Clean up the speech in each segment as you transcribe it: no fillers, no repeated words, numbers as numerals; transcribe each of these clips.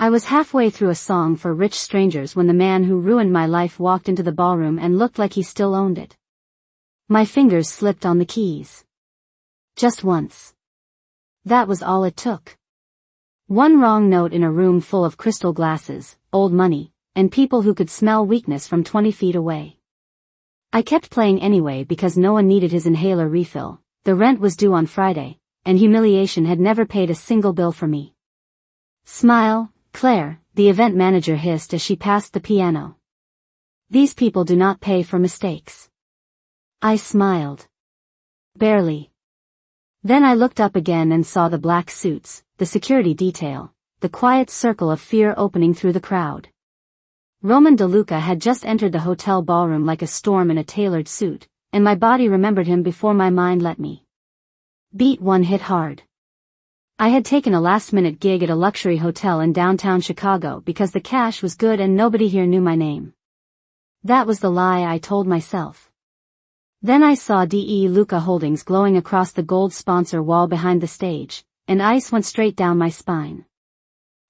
I was halfway through a song for rich strangers when the man who ruined my life walked into the ballroom and looked like he still owned it. My fingers slipped on the keys. Just once. That was all it took. One wrong note in a room full of crystal glasses, old money, and people who could smell weakness from 20 feet away. I kept playing anyway because no one needed his inhaler refill, the rent was due on Friday, and humiliation had never paid a single bill for me. Smile, Claire, the event manager hissed as she passed the piano. These people do not pay for mistakes. I smiled. Barely. Then I looked up again and saw the black suits, the security detail, the quiet circle of fear opening through the crowd. Roman DeLuca had just entered the hotel ballroom like a storm in a tailored suit, and my body remembered him before my mind let me. Beat 1 hit hard. I had taken a last-minute gig at a luxury hotel in downtown Chicago because the cash was good and nobody here knew my name. That was the lie I told myself. Then I saw DeLuca Holdings glowing across the gold sponsor wall behind the stage, and ice went straight down my spine.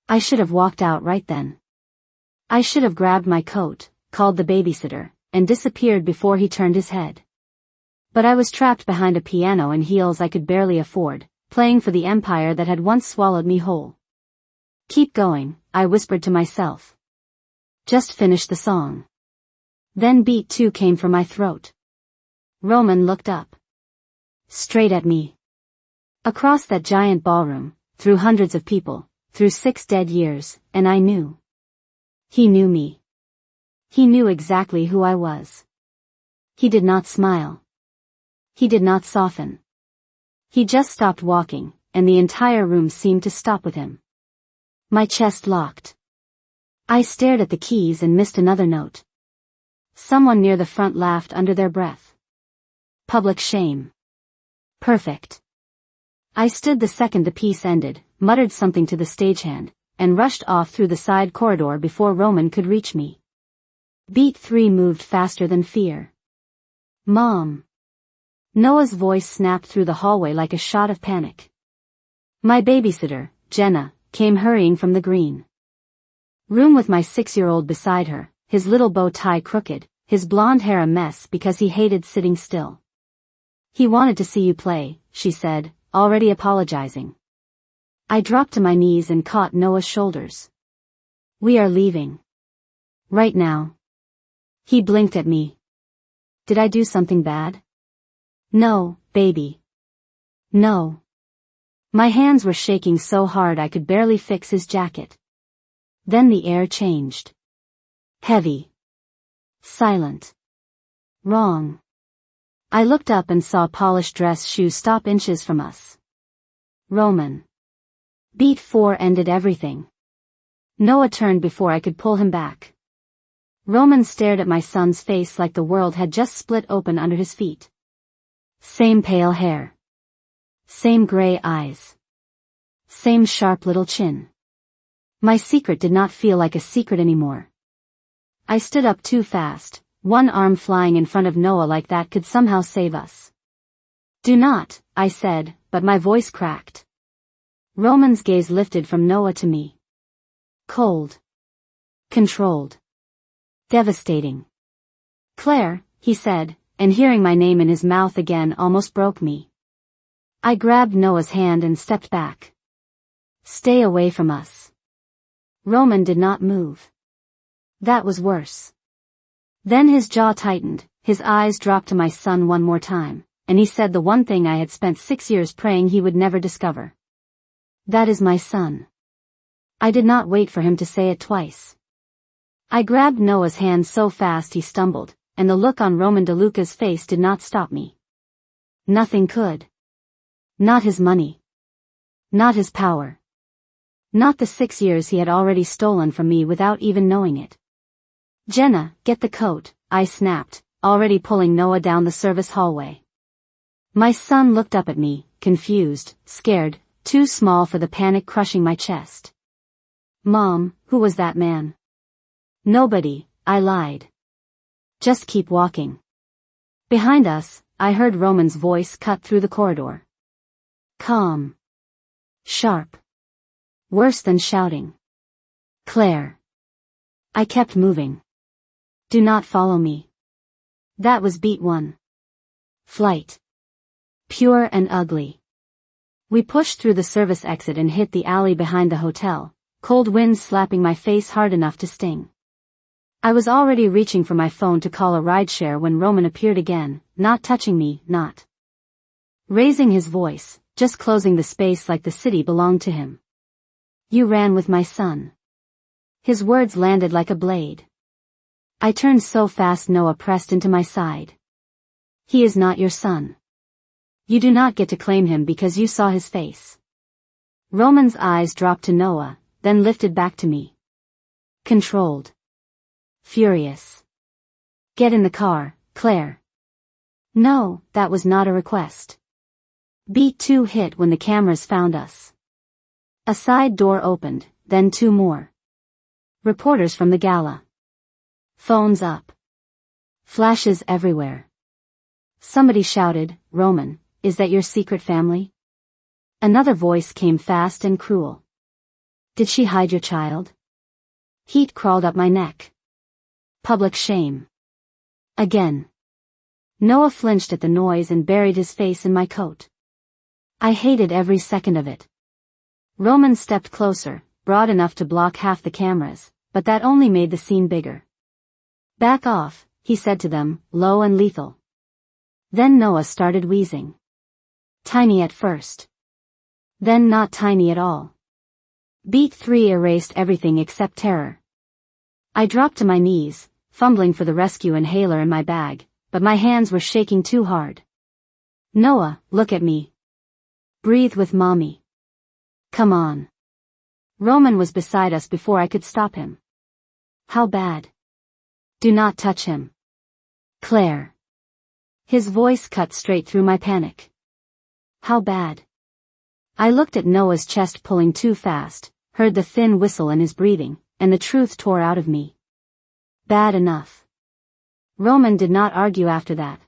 I should have walked out right then. I should have grabbed my coat, called the babysitter, and disappeared before he turned his head. But I was trapped behind a piano in heels I could barely afford, playing for the empire that had once swallowed me whole. Keep going, I whispered to myself. Just finish the song. Then beat 2 came from my throat. Roman looked up. Straight at me. Across that giant ballroom, through hundreds of people, through 6 dead years, and I knew. He knew me. He knew exactly who I was. He did not smile. He did not soften. He just stopped walking, and the entire room seemed to stop with him. My chest locked. I stared at the keys and missed another note. Someone near the front laughed under their breath. Public shame. Perfect. I stood the second the piece ended, muttered something to the stagehand, and rushed off through the side corridor before Roman could reach me. Beat 3 moved faster than fear. Mom. Noah's voice snapped through the hallway like a shot of panic. My babysitter, Jenna, came hurrying from the green room with my 6-year-old beside her, his little bow tie crooked, his blonde hair a mess because he hated sitting still. He wanted to see you play, she said, already apologizing. I dropped to my knees and caught Noah's shoulders. We are leaving. Right now. He blinked at me. Did I do something bad? No, baby. No. My hands were shaking so hard I could barely fix his jacket. Then the air changed. Heavy. Silent. Wrong. I looked up and saw polished dress shoes stop inches from us. Roman. Beat 4 ended everything. Noah turned before I could pull him back. Roman stared at my son's face like the world had just split open under his feet. Same pale hair. Same gray eyes. Same sharp little chin. My secret did not feel like a secret anymore. I stood up too fast, one arm flying in front of Noah like that could somehow save us. Do not, I said, but my voice cracked. Roman's gaze lifted from Noah to me. Cold. Controlled. Devastating. Claire, he said, and hearing my name in his mouth again almost broke me. I grabbed Noah's hand and stepped back. Stay away from us. Roman did not move. That was worse. Then his jaw tightened, his eyes dropped to my son one more time, and he said the one thing I had spent 6 years praying he would never discover. That is my son. I did not wait for him to say it twice. I grabbed Noah's hand so fast he stumbled, and the look on Roman DeLuca's face did not stop me. Nothing could. Not his money. Not his power. Not the 6 years he had already stolen from me without even knowing it. Jenna, get the coat, I snapped, already pulling Noah down the service hallway. My son looked up at me, confused, scared, too small for the panic crushing my chest. Mom, who was that man? Nobody, I lied. Just keep walking. Behind us, I heard Roman's voice cut through the corridor. Calm. Sharp. Worse than shouting. Claire. I kept moving. Do not follow me. That was beat 1. Flight. Pure and ugly. We pushed through the service exit and hit the alley behind the hotel, cold winds slapping my face hard enough to sting. I was already reaching for my phone to call a rideshare when Roman appeared again, not touching me, not raising his voice, just closing the space like the city belonged to him. You ran with my son. His words landed like a blade. I turned so fast Noah pressed into my side. He is not your son. You do not get to claim him because you saw his face. Roman's eyes dropped to Noah, then lifted back to me. Controlled. Furious. Get in the car, Claire. No, that was not a request. Beat 2 hit when the cameras found us. A side door opened, then 2 more. Reporters from the gala. Phones up. Flashes everywhere. Somebody shouted, Roman, is that your secret family? Another voice came fast and cruel. Did she hide your child? Heat crawled up my neck. Public shame. Again. Noah flinched at the noise and buried his face in my coat. I hated every second of it. Roman stepped closer, broad enough to block half the cameras, but that only made the scene bigger. Back off, he said to them, low and lethal. Then Noah started wheezing. Tiny at first. Then not tiny at all. Beat 3 erased everything except terror. I dropped to my knees, fumbling for the rescue inhaler in my bag, but my hands were shaking too hard. Noah, look at me. Breathe with mommy. Come on. Roman was beside us before I could stop him. How bad? Do not touch him. Claire. His voice cut straight through my panic. How bad? I looked at Noah's chest pulling too fast, heard the thin whistle in his breathing, and the truth tore out of me. Bad enough. Roman did not argue after that.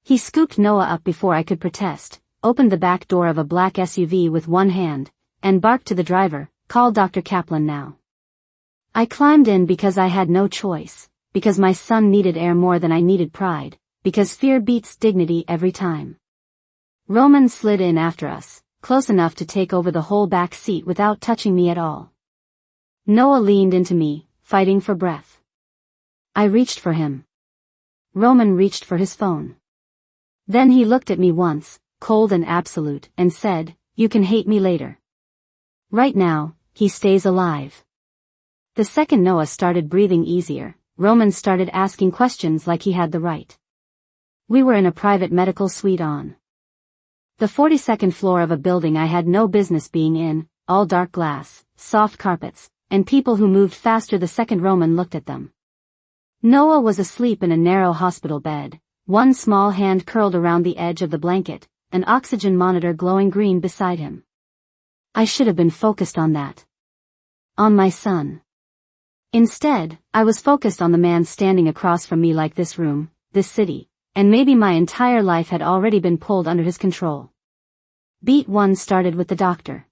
He scooped Noah up before I could protest, opened the back door of a black SUV with one hand, and barked to the driver, call Dr. Kaplan now. I climbed in because I had no choice, because my son needed air more than I needed pride, because fear beats dignity every time. Roman slid in after us, close enough to take over the whole back seat without touching me at all. Noah leaned into me, fighting for breath. I reached for him. Roman reached for his phone. Then he looked at me once, cold and absolute, and said, you can hate me later. Right now, he stays alive. The second Noah started breathing easier, Roman started asking questions like he had the right. We were in a private medical suite on the 42nd floor of a building I had no business being in, all dark glass, soft carpets, and people who moved faster the second Roman looked at them. Noah was asleep in a narrow hospital bed, one small hand curled around the edge of the blanket, an oxygen monitor glowing green beside him. I should have been focused on that. On my son. Instead, I was focused on the man standing across from me like this room, this city, and maybe my entire life had already been pulled under his control. Beat 1 started with the doctor.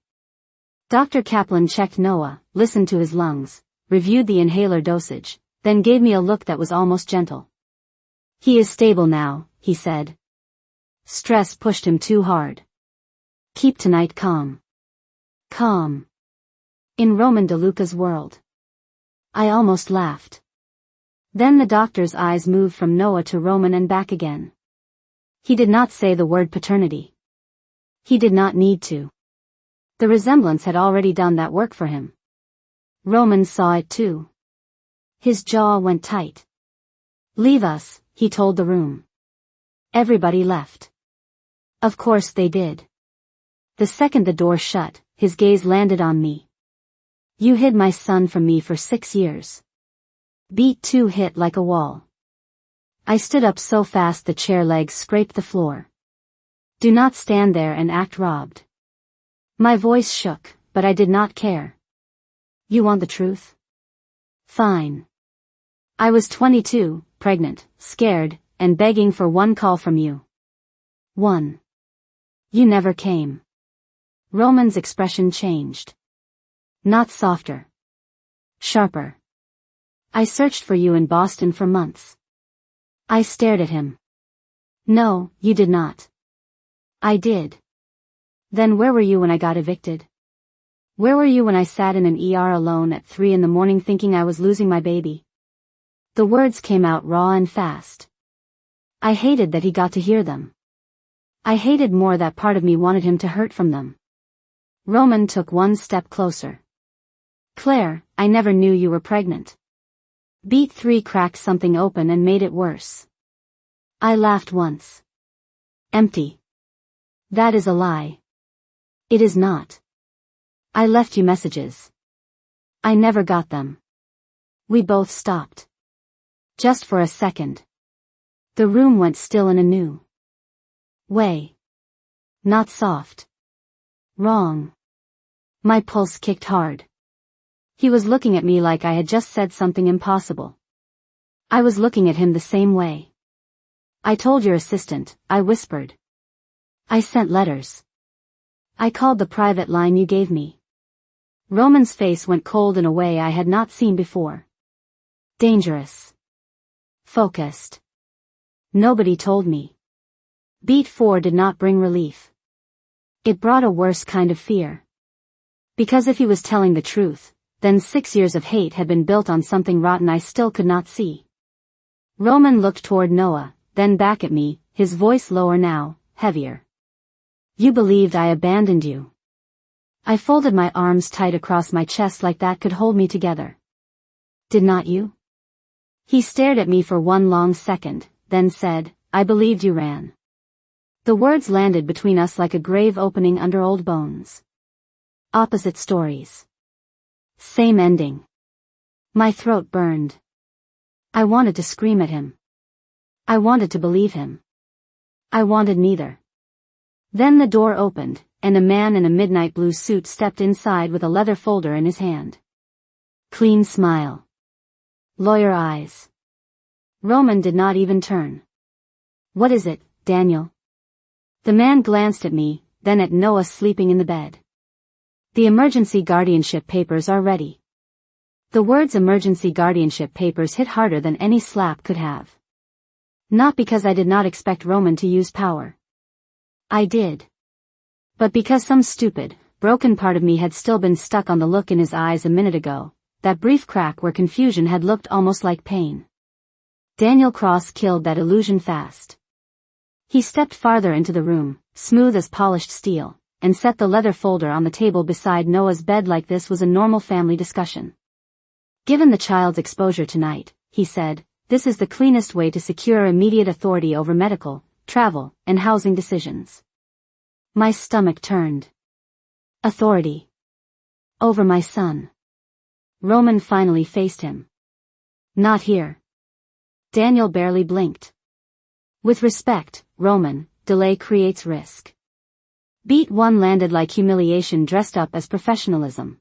Dr. Kaplan checked Noah, listened to his lungs, reviewed the inhaler dosage, then gave me a look that was almost gentle. He is stable now, he said. Stress pushed him too hard. Keep tonight calm. Calm. In Roman DeLuca's world. I almost laughed. Then the doctor's eyes moved from Noah to Roman and back again. He did not say the word paternity. He did not need to. The resemblance had already done that work for him. Roman saw it too. His jaw went tight. Leave us, he told the room. Everybody left. Of course they did. The second the door shut, his gaze landed on me. You hid my son from me for 6 years. Beat 2 hit like a wall. I stood up so fast the chair legs scraped the floor. Do not stand there and act robbed. My voice shook, but I did not care. You want the truth? Fine. I was 22, pregnant, scared, and begging for one call from you. One. You never came. Roman's expression changed. Not softer. Sharper. I searched for you in Boston for months. I stared at him. No, you did not. I did. Then where were you when I got evicted? Where were you when I sat in an ER alone at 3 in the morning thinking I was losing my baby? The words came out raw and fast. I hated that he got to hear them. I hated more that part of me wanted him to hurt from them. Roman took one step closer. Claire, I never knew you were pregnant. Beat 3 cracked something open and made it worse. I laughed once. Empty. That is a lie. It is not. I left you messages. I never got them. We both stopped. Just for a second. The room went still in a new way. Not soft. Wrong. My pulse kicked hard. He was looking at me like I had just said something impossible. I was looking at him the same way. I told your assistant, I whispered. I sent letters. I called the private line you gave me. Roman's face went cold in a way I had not seen before. Dangerous. Focused. Nobody told me. Beat 4 did not bring relief. It brought a worse kind of fear. Because if he was telling the truth, then 6 years of hate had been built on something rotten I still could not see. Roman looked toward Noah, then back at me, his voice lower now, heavier. You believed I abandoned you. I folded my arms tight across my chest like that could hold me together. Did not you? He stared at me for one long second, then said, I believed you ran. The words landed between us like a grave opening under old bones. Opposite stories. Same ending. My throat burned. I wanted to scream at him. I wanted to believe him. I wanted neither. Then the door opened, and a man in a midnight blue suit stepped inside with a leather folder in his hand. Clean smile. Lawyer eyes. Roman did not even turn. What is it, Daniel? The man glanced at me, then at Noah sleeping in the bed. The emergency guardianship papers are ready. The words emergency guardianship papers hit harder than any slap could have. Not because I did not expect Roman to use power. I did. But because some stupid, broken part of me had still been stuck on the look in his eyes a minute ago, that brief crack where confusion had looked almost like pain. Daniel Cross killed that illusion fast. He stepped farther into the room, smooth as polished steel, and set the leather folder on the table beside Noah's bed like this was a normal family discussion. Given the child's exposure tonight, he said, this is the cleanest way to secure immediate authority over medical, travel, and housing decisions. My stomach turned. Authority. Over my son. Roman finally faced him. Not here. Daniel barely blinked. With respect, Roman, delay creates risk. Beat 1 landed like humiliation dressed up as professionalism.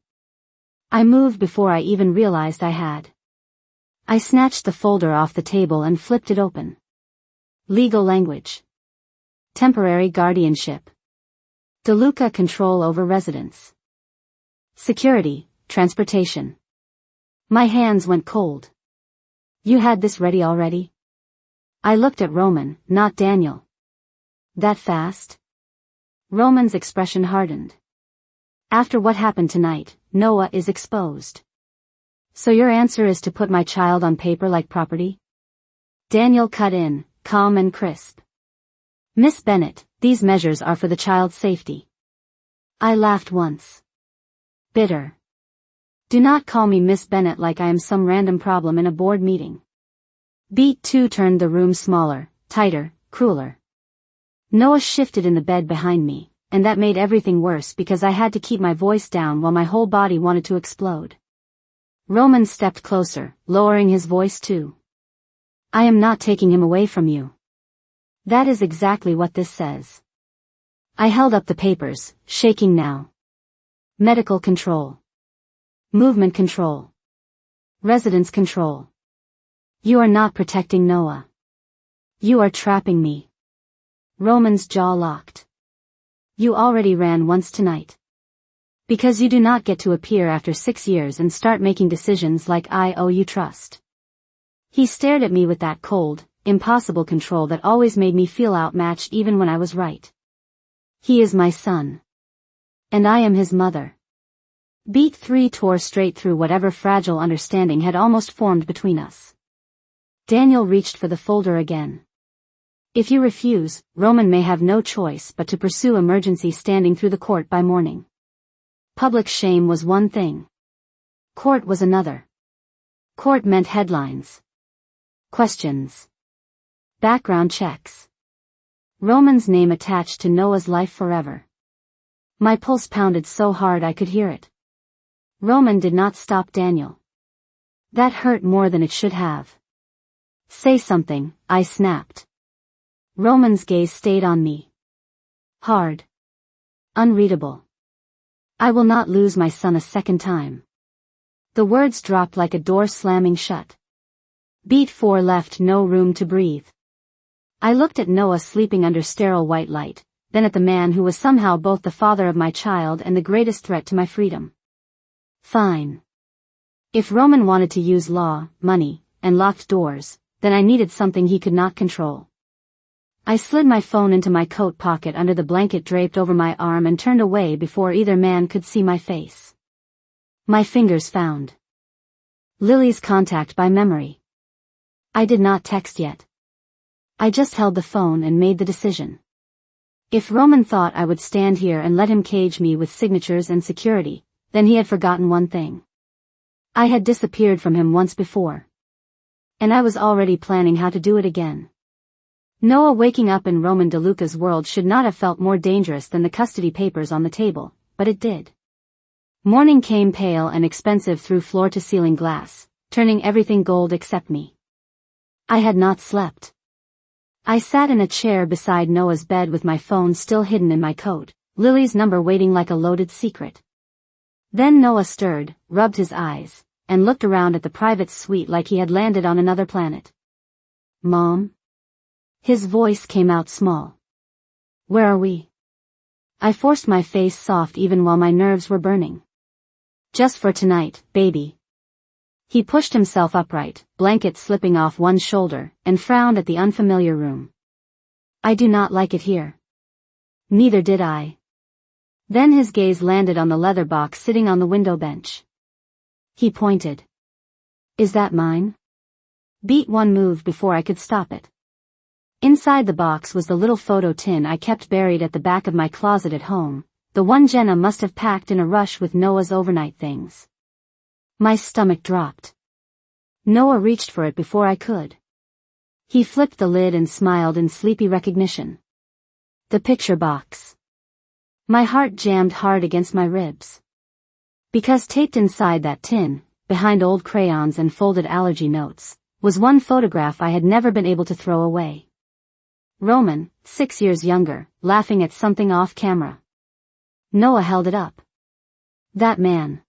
I moved before I even realized I had. I snatched the folder off the table and flipped it open. Legal language. Temporary guardianship. DeLuca control over residence. Security, transportation. My hands went cold. You had this ready already? I looked at Roman, not Daniel. That fast? Roman's expression hardened. After what happened tonight, Noah is exposed. So your answer is to put my child on paper like property? Daniel cut in, calm and crisp. Miss Bennett, these measures are for the child's safety. I laughed once. Bitter. Do not call me Miss Bennett like I am some random problem in a board meeting. Beat 2 turned the room smaller, tighter, crueler. Noah shifted in the bed behind me, and that made everything worse because I had to keep my voice down while my whole body wanted to explode. Roman stepped closer, lowering his voice too. I am not taking him away from you. That is exactly what this says. I held up the papers, shaking now. Medical control. Movement control. Residence control. You are not protecting Noah. You are trapping me. Roman's jaw locked. You already ran once tonight. Because you do not get to appear after 6 years and start making decisions like I owe you trust. He stared at me with that cold, impossible control that always made me feel outmatched even when I was right. He is my son. And I am his mother. Beat 3 tore straight through whatever fragile understanding had almost formed between us. Daniel reached for the folder again. If you refuse, Roman may have no choice but to pursue emergency standing through the court by morning. Public shame was one thing. Court was another. Court meant headlines. Questions. Background checks. Roman's name attached to Noah's life forever. My pulse pounded so hard I could hear it. Roman did not stop Daniel. That hurt more than it should have. Say something, I snapped. Roman's gaze stayed on me. Hard. Unreadable. I will not lose my son a second time. The words dropped like a door slamming shut. Beat 4 left no room to breathe. I looked at Noah sleeping under sterile white light, then at the man who was somehow both the father of my child and the greatest threat to my freedom. Fine. If Roman wanted to use law, money, and locked doors, then I needed something he could not control. I slid my phone into my coat pocket under the blanket draped over my arm and turned away before either man could see my face. My fingers found Lily's contact by memory. I did not text yet. I just held the phone and made the decision. If Roman thought I would stand here and let him cage me with signatures and security, then he had forgotten one thing. I had disappeared from him once before. And I was already planning how to do it again. Noah waking up in Roman DeLuca's world should not have felt more dangerous than the custody papers on the table, but it did. Morning came pale and expensive through floor-to-ceiling glass, turning everything gold except me. I had not slept. I sat in a chair beside Noah's bed with my phone still hidden in my coat, Lily's number waiting like a loaded secret. Then Noah stirred, rubbed his eyes, and looked around at the private suite like he had landed on another planet. Mom? His voice came out small. Where are we? I forced my face soft even while my nerves were burning. Just for tonight, baby. He pushed himself upright, blanket slipping off one shoulder, and frowned at the unfamiliar room. I do not like it here. Neither did I. Then his gaze landed on the leather box sitting on the window bench. He pointed. Is that mine? Beat 1 moved before I could stop it. Inside the box was the little photo tin I kept buried at the back of my closet at home, the one Jenna must have packed in a rush with Noah's overnight things. My stomach dropped. Noah reached for it before I could. He flipped the lid and smiled in sleepy recognition. The picture box. My heart jammed hard against my ribs. Because taped inside that tin, behind old crayons and folded allergy notes, was one photograph I had never been able to throw away. Roman, 6 years younger, laughing at something off camera. Noah held it up. That man.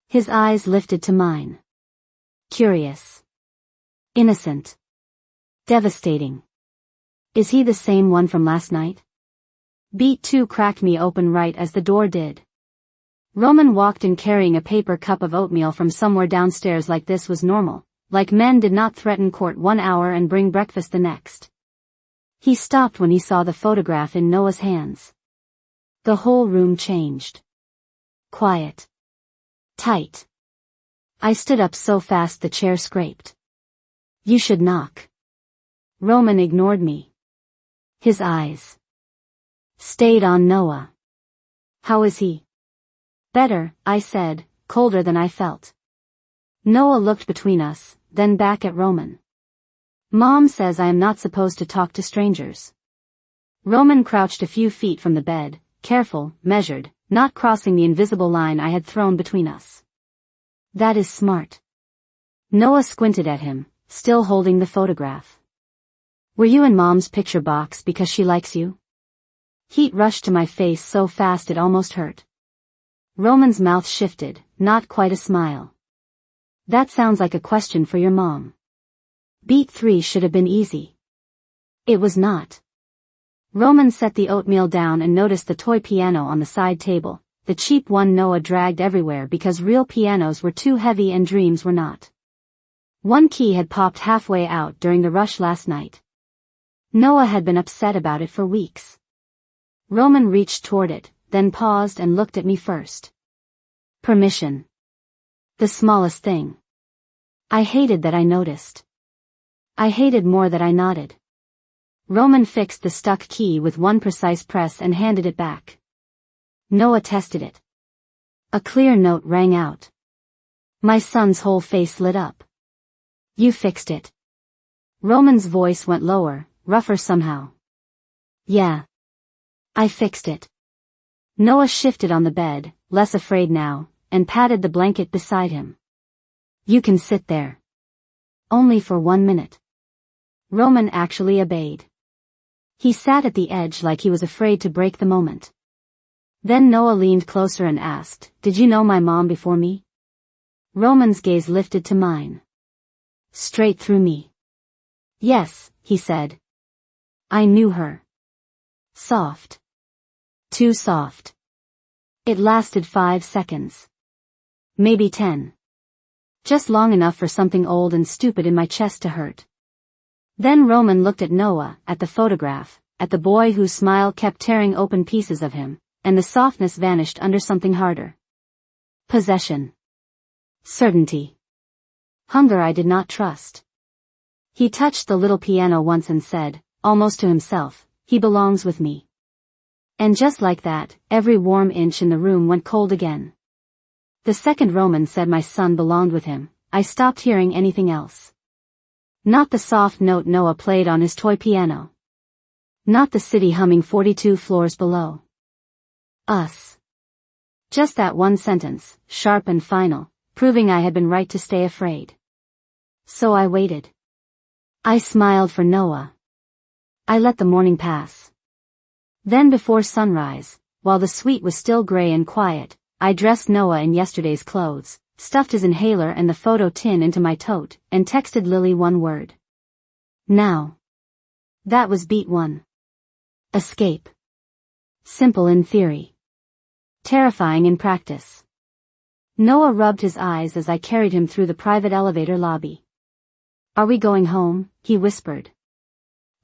His eyes lifted to mine. Curious. Innocent. Devastating. Is he the same one from last night? Beat 2 cracked me open right as the door did. Roman walked in carrying a paper cup of oatmeal from somewhere downstairs like this was normal, like men did not threaten court 1 hour and bring breakfast the next. He stopped when he saw the photograph in Noah's hands. The whole room changed. Quiet. Tight. I stood up so fast the chair scraped. You should knock. Roman ignored me. His eyes stayed on Noah. How is he? Better, I said, colder than I felt. Noah looked between us, then back at Roman. Mom says I am not supposed to talk to strangers. Roman crouched a few feet from the bed, careful, measured, not crossing the invisible line I had thrown between us. That is smart. Noah squinted at him, still holding the photograph. Were you in Mom's picture box because she likes you? Heat rushed to my face so fast it almost hurt. Roman's mouth shifted, not quite a smile. That sounds like a question for your mom. Beat 3 should have been easy. It was not. Roman set the oatmeal down and noticed the toy piano on the side table, the cheap one Noah dragged everywhere because real pianos were too heavy and dreams were not. One key had popped halfway out during the rush last night. Noah had been upset about it for weeks. Roman reached toward it, then paused and looked at me first. Permission. The smallest thing. I hated that I noticed. I hated more that I nodded. Roman fixed the stuck key with one precise press and handed it back. Noah tested it. A clear note rang out. My son's whole face lit up. You fixed it. Roman's voice went lower, rougher somehow. Yeah. I fixed it. Noah shifted on the bed, less afraid now, and patted the blanket beside him. You can sit there. Only for 1 minute. Roman actually obeyed. He sat at the edge like he was afraid to break the moment. Then Noah leaned closer and asked, Did you know my mom before me? Roman's gaze lifted to mine. Straight through me. Yes, he said. I knew her. Soft. Too soft. It lasted 5 seconds. Maybe 10. Just long enough for something old and stupid in my chest to hurt. Then Roman looked at Noah, at the photograph, at the boy whose smile kept tearing open pieces of him, and the softness vanished under something harder. Possession. Certainty. Hunger I did not trust. He touched the little piano once and said, almost to himself, he belongs with me. And just like that, every warm inch in the room went cold again. The second Roman said my son belonged with him, I stopped hearing anything else. Not the soft note Noah played on his toy piano. Not the city humming 42 floors below. Us. Just that one sentence, sharp and final, proving I had been right to stay afraid. So I waited. I smiled for Noah. I let the morning pass. Then before sunrise, while the suite was still gray and quiet, I dressed Noah in yesterday's clothes, stuffed his inhaler and the photo tin into my tote, and texted Lily one word. Now. That was beat 1. Escape. Simple in theory. Terrifying in practice. Noah rubbed his eyes as I carried him through the private elevator lobby. Are we going home? He whispered.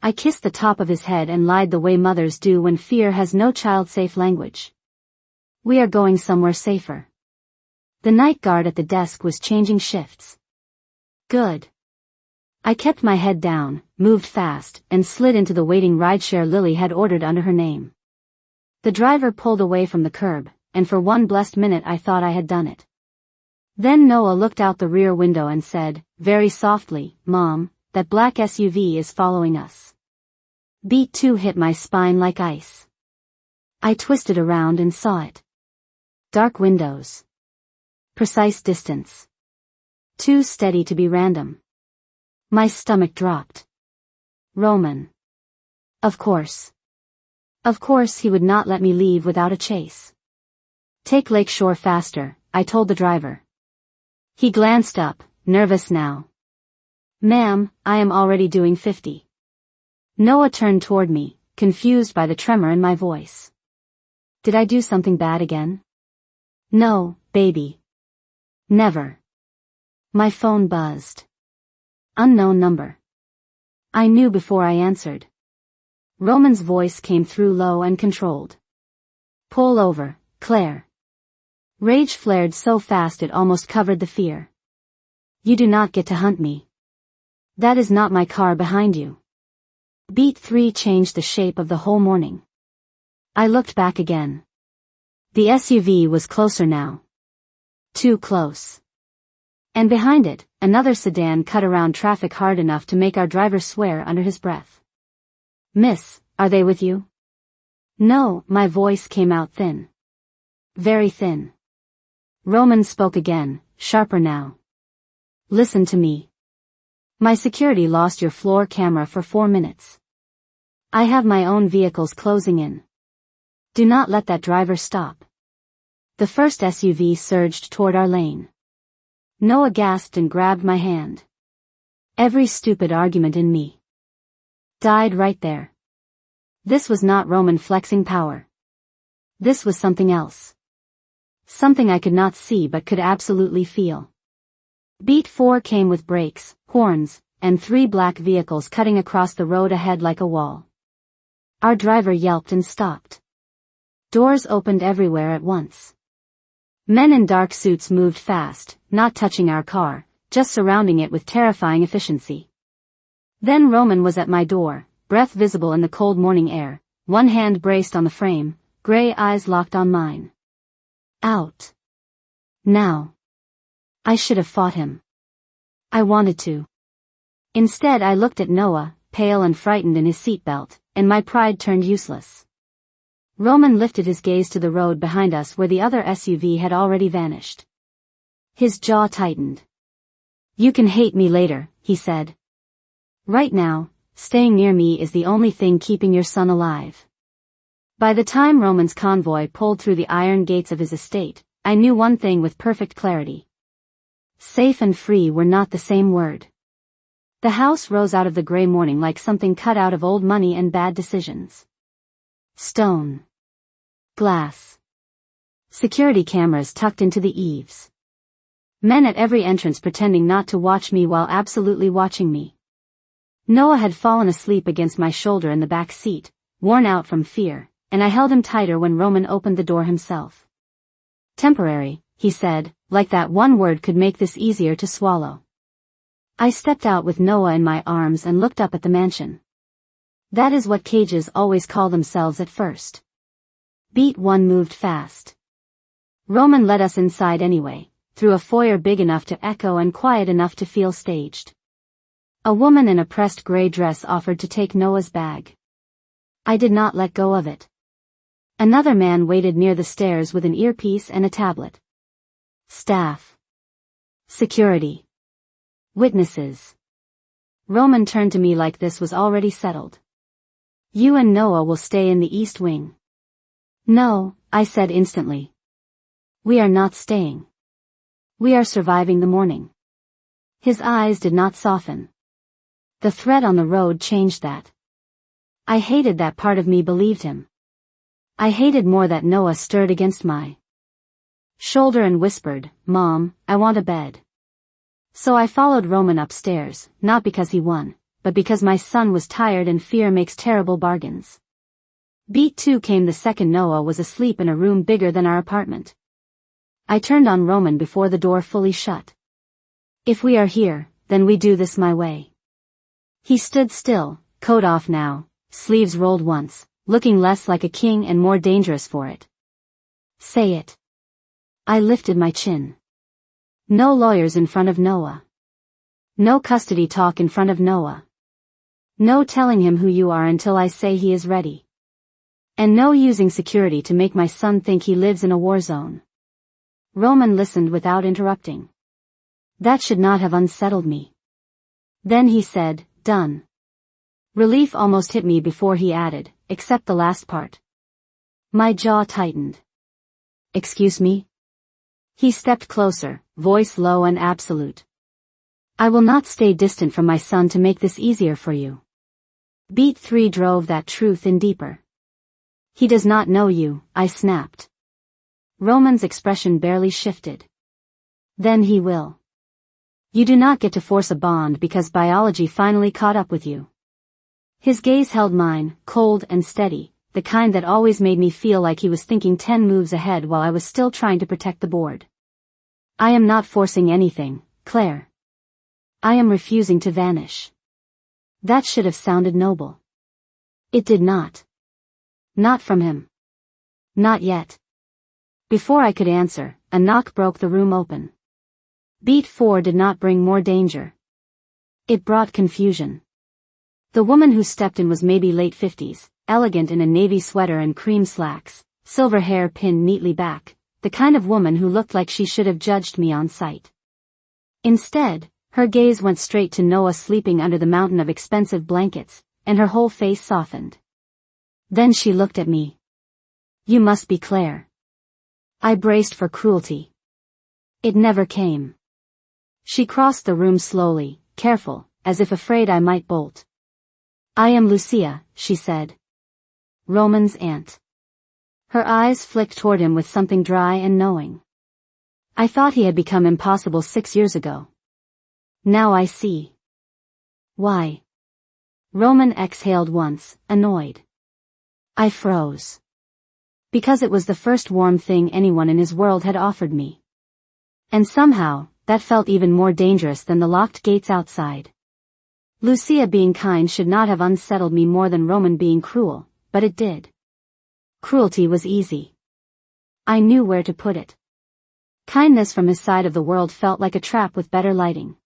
I kissed the top of his head and lied the way mothers do when fear has no child-safe language. We are going somewhere safer. The night guard at the desk was changing shifts. Good. I kept my head down, moved fast, and slid into the waiting rideshare Lily had ordered under her name. The driver pulled away from the curb, and for one blessed minute I thought I had done it. Then Noah looked out the rear window and said, very softly, Mom, that black SUV is following us. Beat 2 hit my spine like ice. I twisted around and saw it. Dark windows. Precise distance. Too steady to be random. My stomach dropped. Roman. Of course. Of course he would not let me leave without a chase. Take Lakeshore faster, I told the driver. He glanced up, nervous now. Ma'am, I am already doing 50. Noah turned toward me, confused by the tremor in my voice. Did I do something bad again? No, baby. Never. My phone buzzed. Unknown number. I knew before I answered. Roman's voice came through low and controlled. Pull over, Claire. Rage flared so fast it almost covered the fear. You do not get to hunt me. That is not my car behind you. Beat 3 changed the shape of the whole morning. I looked back again. The SUV was closer now. Too close. And behind it, another sedan cut around traffic hard enough to make our driver swear under his breath. Miss, are they with you? No, my voice came out thin. Very thin. Roman spoke again, sharper now. Listen to me. My security lost your floor camera for 4 minutes. I have my own vehicles closing in. Do not let that driver stop. The first SUV surged toward our lane. Noah gasped and grabbed my hand. Every stupid argument in me died right there. This was not Roman flexing power. This was something else. Something I could not see but could absolutely feel. Beat 4 came with brakes, horns, and 3 black vehicles cutting across the road ahead like a wall. Our driver yelped and stopped. Doors opened everywhere at once. Men in dark suits moved fast, not touching our car, just surrounding it with terrifying efficiency. Then Roman was at my door, breath visible in the cold morning air, one hand braced on the frame, gray eyes locked on mine. Out. Now. I should have fought him. I wanted to. Instead I looked at Noah, pale and frightened in his seatbelt, and my pride turned useless. Roman lifted his gaze to the road behind us where the other SUV had already vanished. His jaw tightened. You can hate me later, he said. Right now, staying near me is the only thing keeping your son alive. By the time Roman's convoy pulled through the iron gates of his estate, I knew one thing with perfect clarity. Safe and free were not the same word. The house rose out of the gray morning like something cut out of old money and bad decisions. Stone. Glass. Security cameras tucked into the eaves. Men at every entrance pretending not to watch me while absolutely watching me. Noah had fallen asleep against my shoulder in the back seat, worn out from fear, and I held him tighter when Roman opened the door himself. Temporary, he said, like that one word could make this easier to swallow. I stepped out with Noah in my arms and looked up at the mansion. That is what cages always call themselves at first. Beat 1 moved fast. Roman led us inside anyway, through a foyer big enough to echo and quiet enough to feel staged. A woman in a pressed gray dress offered to take Noah's bag. I did not let go of it. Another man waited near the stairs with an earpiece and a tablet. Staff. Security. Witnesses. Roman turned to me like this was already settled. You and Noah will stay in the East Wing. No, I said instantly. We are not staying. We are surviving the morning. His eyes did not soften. The threat on the road changed that. I hated that part of me believed him. I hated more that Noah stirred against my shoulder and whispered, Mom, I want a bed. So I followed Roman upstairs, not because he won, but because my son was tired and fear makes terrible bargains. Beat 2 came the second Noah was asleep in a room bigger than our apartment. I turned on Roman before the door fully shut. If we are here, then we do this my way. He stood still, coat off now, sleeves rolled once, looking less like a king and more dangerous for it. Say it. I lifted my chin. No lawyers in front of Noah. No custody talk in front of Noah. No telling him who you are until I say he is ready. And no using security to make my son think he lives in a war zone. Roman listened without interrupting. That should not have unsettled me. Then he said, Done. Relief almost hit me before he added, except the last part. My jaw tightened. Excuse me? He stepped closer, voice low and absolute. I will not stay distant from my son to make this easier for you. Beat 3 drove that truth in deeper. He does not know you, I snapped. Roman's expression barely shifted. Then he will. You do not get to force a bond because biology finally caught up with you. His gaze held mine, cold and steady, the kind that always made me feel like he was thinking 10 moves ahead while I was still trying to protect the board. I am not forcing anything, Claire. I am refusing to vanish. That should have sounded noble. It did not. Not from him. Not yet. Before I could answer, a knock broke the room open. Beat 4 did not bring more danger. It brought confusion. The woman who stepped in was maybe late 50s, elegant in a navy sweater and cream slacks, silver hair pinned neatly back, the kind of woman who looked like she should have judged me on sight. Instead, her gaze went straight to Noah sleeping under the mountain of expensive blankets, and her whole face softened. Then she looked at me. You must be Claire. I braced for cruelty. It never came. She crossed the room slowly, careful, as if afraid I might bolt. I am Lucia, she said. Roman's aunt. Her eyes flicked toward him with something dry and knowing. I thought he had become impossible 6 years ago. Now I see. Why? Roman exhaled once, annoyed. I froze. Because it was the first warm thing anyone in his world had offered me. And somehow, that felt even more dangerous than the locked gates outside. Lucia being kind should not have unsettled me more than Roman being cruel, but it did. Cruelty was easy. I knew where to put it. Kindness from his side of the world felt like a trap with better lighting.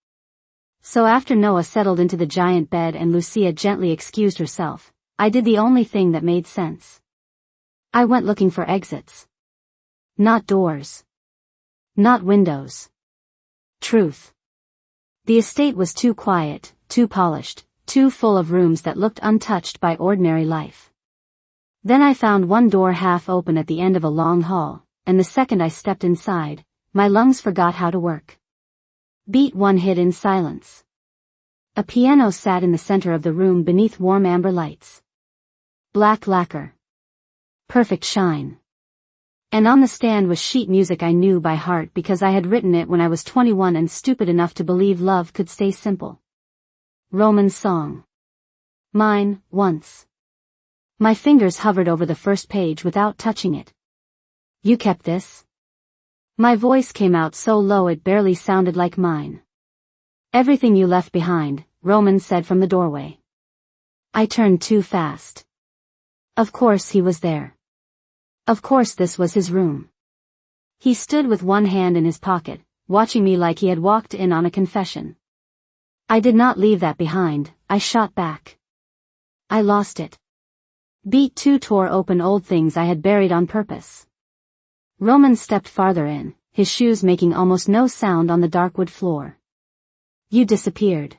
So after Noah settled into the giant bed and Lucia gently excused herself, I did the only thing that made sense. I went looking for exits. Not doors. Not windows. Truth. The estate was too quiet, too polished, too full of rooms that looked untouched by ordinary life. Then I found one door half open at the end of a long hall, and the second I stepped inside, my lungs forgot how to work. Beat 1 hit in silence. A piano sat in the center of the room beneath warm amber lights. Black lacquer. Perfect shine. And on the stand was sheet music I knew by heart because I had written it when I was 21 and stupid enough to believe love could stay simple. Roman's song. Mine, once. My fingers hovered over the first page without touching it. You kept this? My voice came out so low it barely sounded like mine. Everything you left behind, Roman said from the doorway. I turned too fast. Of course he was there. Of course this was his room. He stood with one hand in his pocket, watching me like he had walked in on a confession. I did not leave that behind, I shot back. I lost it. Beat 2 tore open old things I had buried on purpose. Roman stepped farther in, his shoes making almost no sound on the dark wood floor. You disappeared.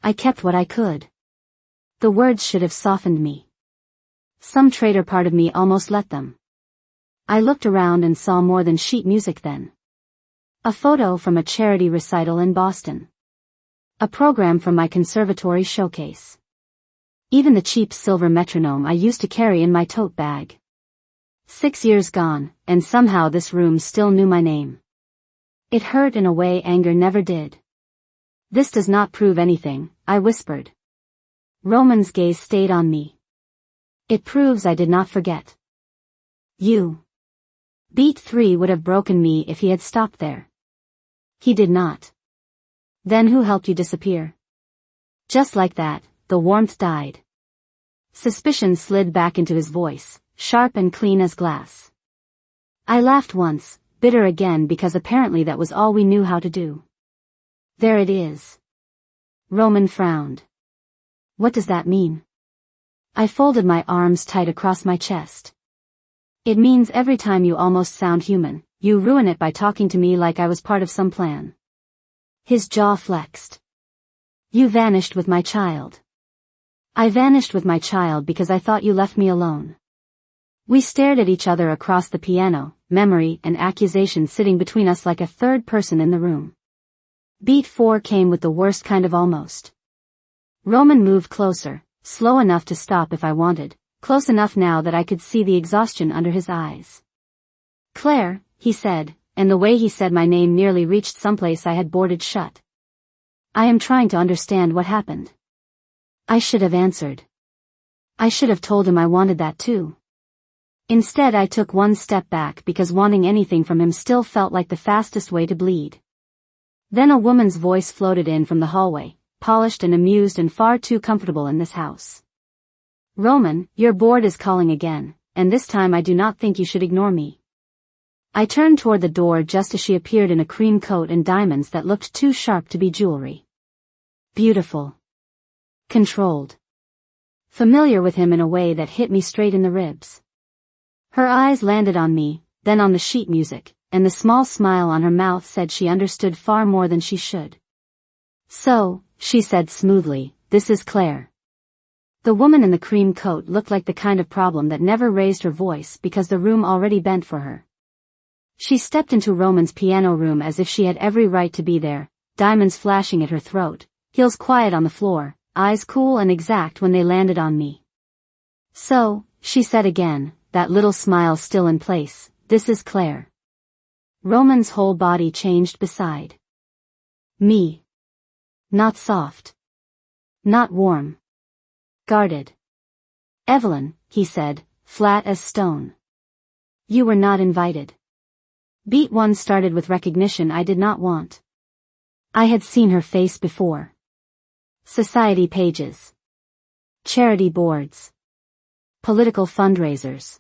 I kept what I could. The words should have softened me. Some traitor part of me almost let them. I looked around and saw more than sheet music then. A photo from a charity recital in Boston. A program from my conservatory showcase. Even the cheap silver metronome I used to carry in my tote bag. 6 years gone, and somehow this room still knew my name. It hurt in a way anger never did. This does not prove anything, I whispered. Roman's gaze stayed on me. It proves I did not forget. You. Beat 3 would have broken me if he had stopped there. He did not. Then who helped you disappear? Just like that, the warmth died. Suspicion slid back into his voice, sharp and clean as glass. I laughed once, bitter again because apparently that was all we knew how to do. There it is. Roman frowned. What does that mean? I folded my arms tight across my chest. It means every time you almost sound human, you ruin it by talking to me like I was part of some plan. His jaw flexed. You vanished with my child. I vanished with my child because I thought you left me alone. We stared at each other across the piano, memory and accusation sitting between us like a third person in the room. Beat 4 came with the worst kind of almost. Roman moved closer, slow enough to stop if I wanted, close enough now that I could see the exhaustion under his eyes. Claire, he said, and the way he said my name nearly reached someplace I had boarded shut. I am trying to understand what happened. I should have answered. I should have told him I wanted that too. Instead I took one step back because wanting anything from him still felt like the fastest way to bleed. Then a woman's voice floated in from the hallway, polished and amused and far too comfortable in this house. Roman, your board is calling again, and this time I do not think you should ignore me. I turned toward the door just as she appeared in a cream coat and diamonds that looked too sharp to be jewelry. Beautiful. Controlled. Familiar with him in a way that hit me straight in the ribs. Her eyes landed on me, then on the sheet music, and the small smile on her mouth said she understood far more than she should. So, she said smoothly, this is Claire. The woman in the cream coat looked like the kind of problem that never raised her voice because the room already bent for her. She stepped into Roman's piano room as if she had every right to be there, diamonds flashing at her throat, heels quiet on the floor, eyes cool and exact when they landed on me. So, she said again, that little smile still in place. This is Claire. Roman's whole body changed beside me. Not soft. Not warm. Guarded. Evelyn, he said, flat as stone. You were not invited. Beat 1 started with recognition I did not want. I had seen her face before. Society pages. Charity boards. Political fundraisers.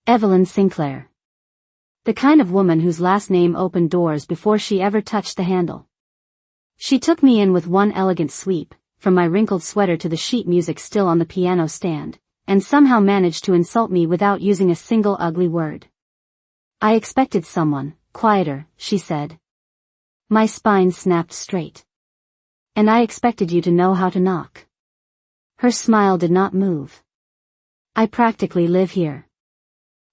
Evelyn Sinclair. The kind of woman whose last name opened doors before she ever touched the handle. She took me in with one elegant sweep, from my wrinkled sweater to the sheet music still on the piano stand, and somehow managed to insult me without using a single ugly word. I expected someone, quieter, she said. My spine snapped straight. And I expected you to know how to knock. Her smile did not move. I practically live here.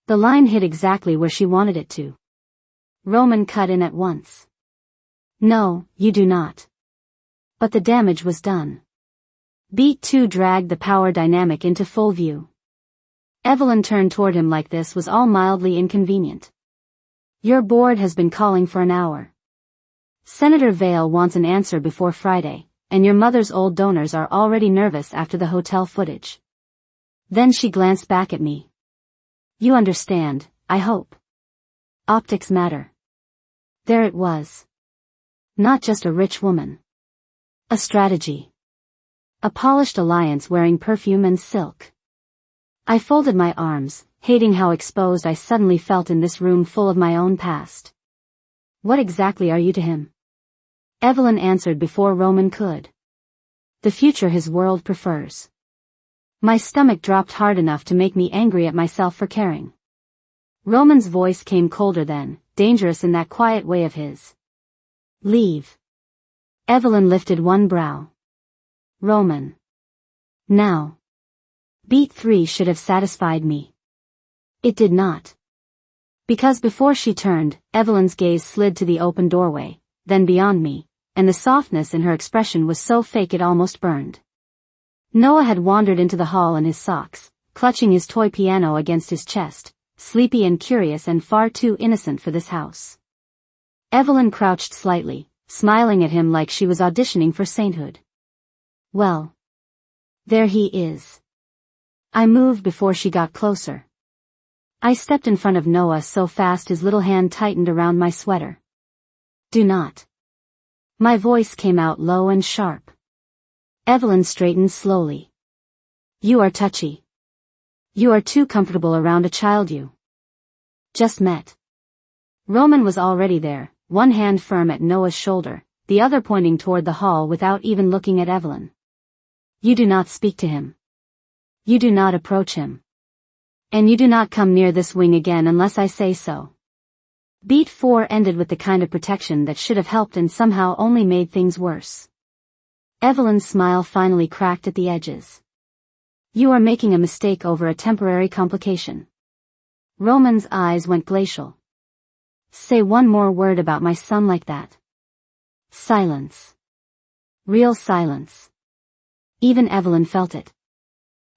The line hit exactly where she wanted it to. Roman cut in at once. No, you do not. But the damage was done. Beat 2 dragged the power dynamic into full view. Evelyn turned toward him like this was all mildly inconvenient. Your board has been calling for an hour. Senator Vale wants an answer before Friday, and your mother's old donors are already nervous after the hotel footage. Then she glanced back at me. You understand, I hope. Optics matter. There it was. Not just a rich woman. A strategy. A polished alliance wearing perfume and silk. I folded my arms, hating how exposed I suddenly felt in this room full of my own past. What exactly are you to him? Evelyn answered before Roman could. The future his world prefers. My stomach dropped hard enough to make me angry at myself for caring. Roman's voice came colder then, dangerous in that quiet way of his. Leave. Evelyn lifted one brow. Roman. Now. Beat 3 should have satisfied me. It did not. Because before she turned, Evelyn's gaze slid to the open doorway, then beyond me, and the softness in her expression was so fake it almost burned. Noah had wandered into the hall in his socks, clutching his toy piano against his chest, sleepy and curious and far too innocent for this house. Evelyn crouched slightly, smiling at him like she was auditioning for sainthood. Well. There he is. I moved before she got closer. I stepped in front of Noah so fast his little hand tightened around my sweater. Do not. My voice came out low and sharp. Evelyn straightened slowly. You are touchy. You are too comfortable around a child you just met. Roman was already there, one hand firm at Noah's shoulder, the other pointing toward the hall without even looking at Evelyn. You do not speak to him. You do not approach him. And you do not come near this wing again unless I say so. Beat 4 ended with the kind of protection that should have helped and somehow only made things worse. Evelyn's smile finally cracked at the edges. You are making a mistake over a temporary complication. Roman's eyes went glacial. Say one more word about my son like that. Silence. Real silence. Even Evelyn felt it.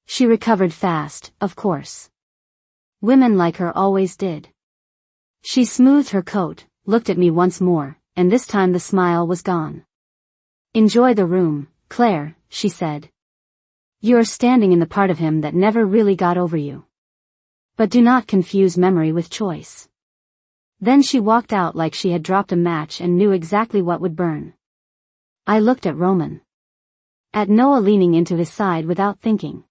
She recovered fast, of course. Women like her always did. She smoothed her coat, looked at me once more, and this time the smile was gone. Enjoy the room, Claire, she said. You are standing in the part of him that never really got over you. But do not confuse memory with choice. Then she walked out like she had dropped a match and knew exactly what would burn. I looked at Roman. At Noah leaning into his side without thinking.